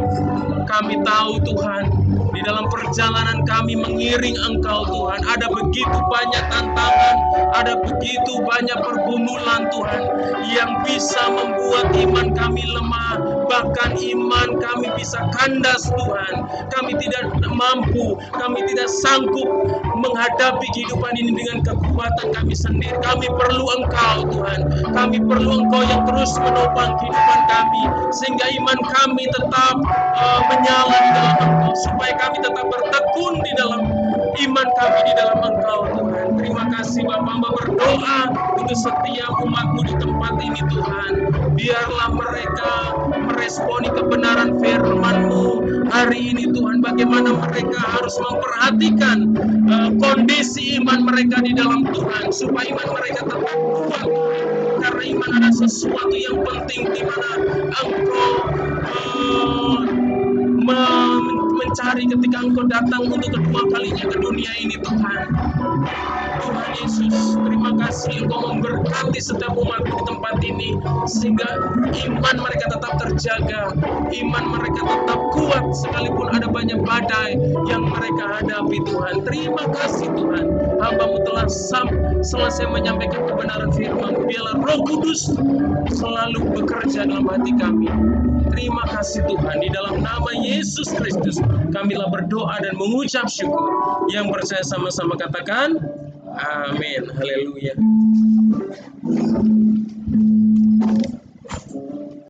Kami tahu Tuhan, di dalam perjalanan kami mengiring Engkau Tuhan, ada begitu banyak tantangan, ada begitu banyak pergumulan Tuhan, yang bisa membuat iman kami lemah, bahkan iman kami bisa kandas Tuhan. Kami tidak mampu, kami tidak sanggup menghadapi kehidupan ini dengan kekuatan kami sendiri. Kami perlu Engkau Tuhan, kami perlu Engkau yang terus menopang kehidupan kami, sehingga iman kami tetap menyala di dalam Engkau, supaya kami tetap bertekun di dalam iman kami di dalam Engkau Tuhan. Terima kasih Bapa, berdoa untuk setiap umat-Mu di tempat ini Tuhan. Biarlah mereka meresponi kebenaran firman-Mu hari ini Tuhan, bagaimana mereka harus memperhatikan kondisi iman mereka di dalam Tuhan, supaya iman mereka tetap kuat. Karena iman ada sesuatu yang penting, di mana Engkau mencari ketika Engkau datang untuk kedua kalinya ke dunia ini Tuhan. Tuhan Yesus, terima kasih Engkau memberkati setiap umat di tempat ini, sehingga iman mereka tetap terjaga, iman mereka tetap kuat sekalipun ada banyak badai yang mereka hadapi Tuhan. Terima kasih Tuhan, hamba-Mu telah selesai menyampaikan kebenaran firman-Mu. Biarlah Roh Kudus selalu bekerja dalam hati kami. Terima kasih Tuhan, di dalam nama Yesus Kristus kamilah berdoa dan mengucap syukur. Yang percaya sama-sama katakan amin. Haleluya.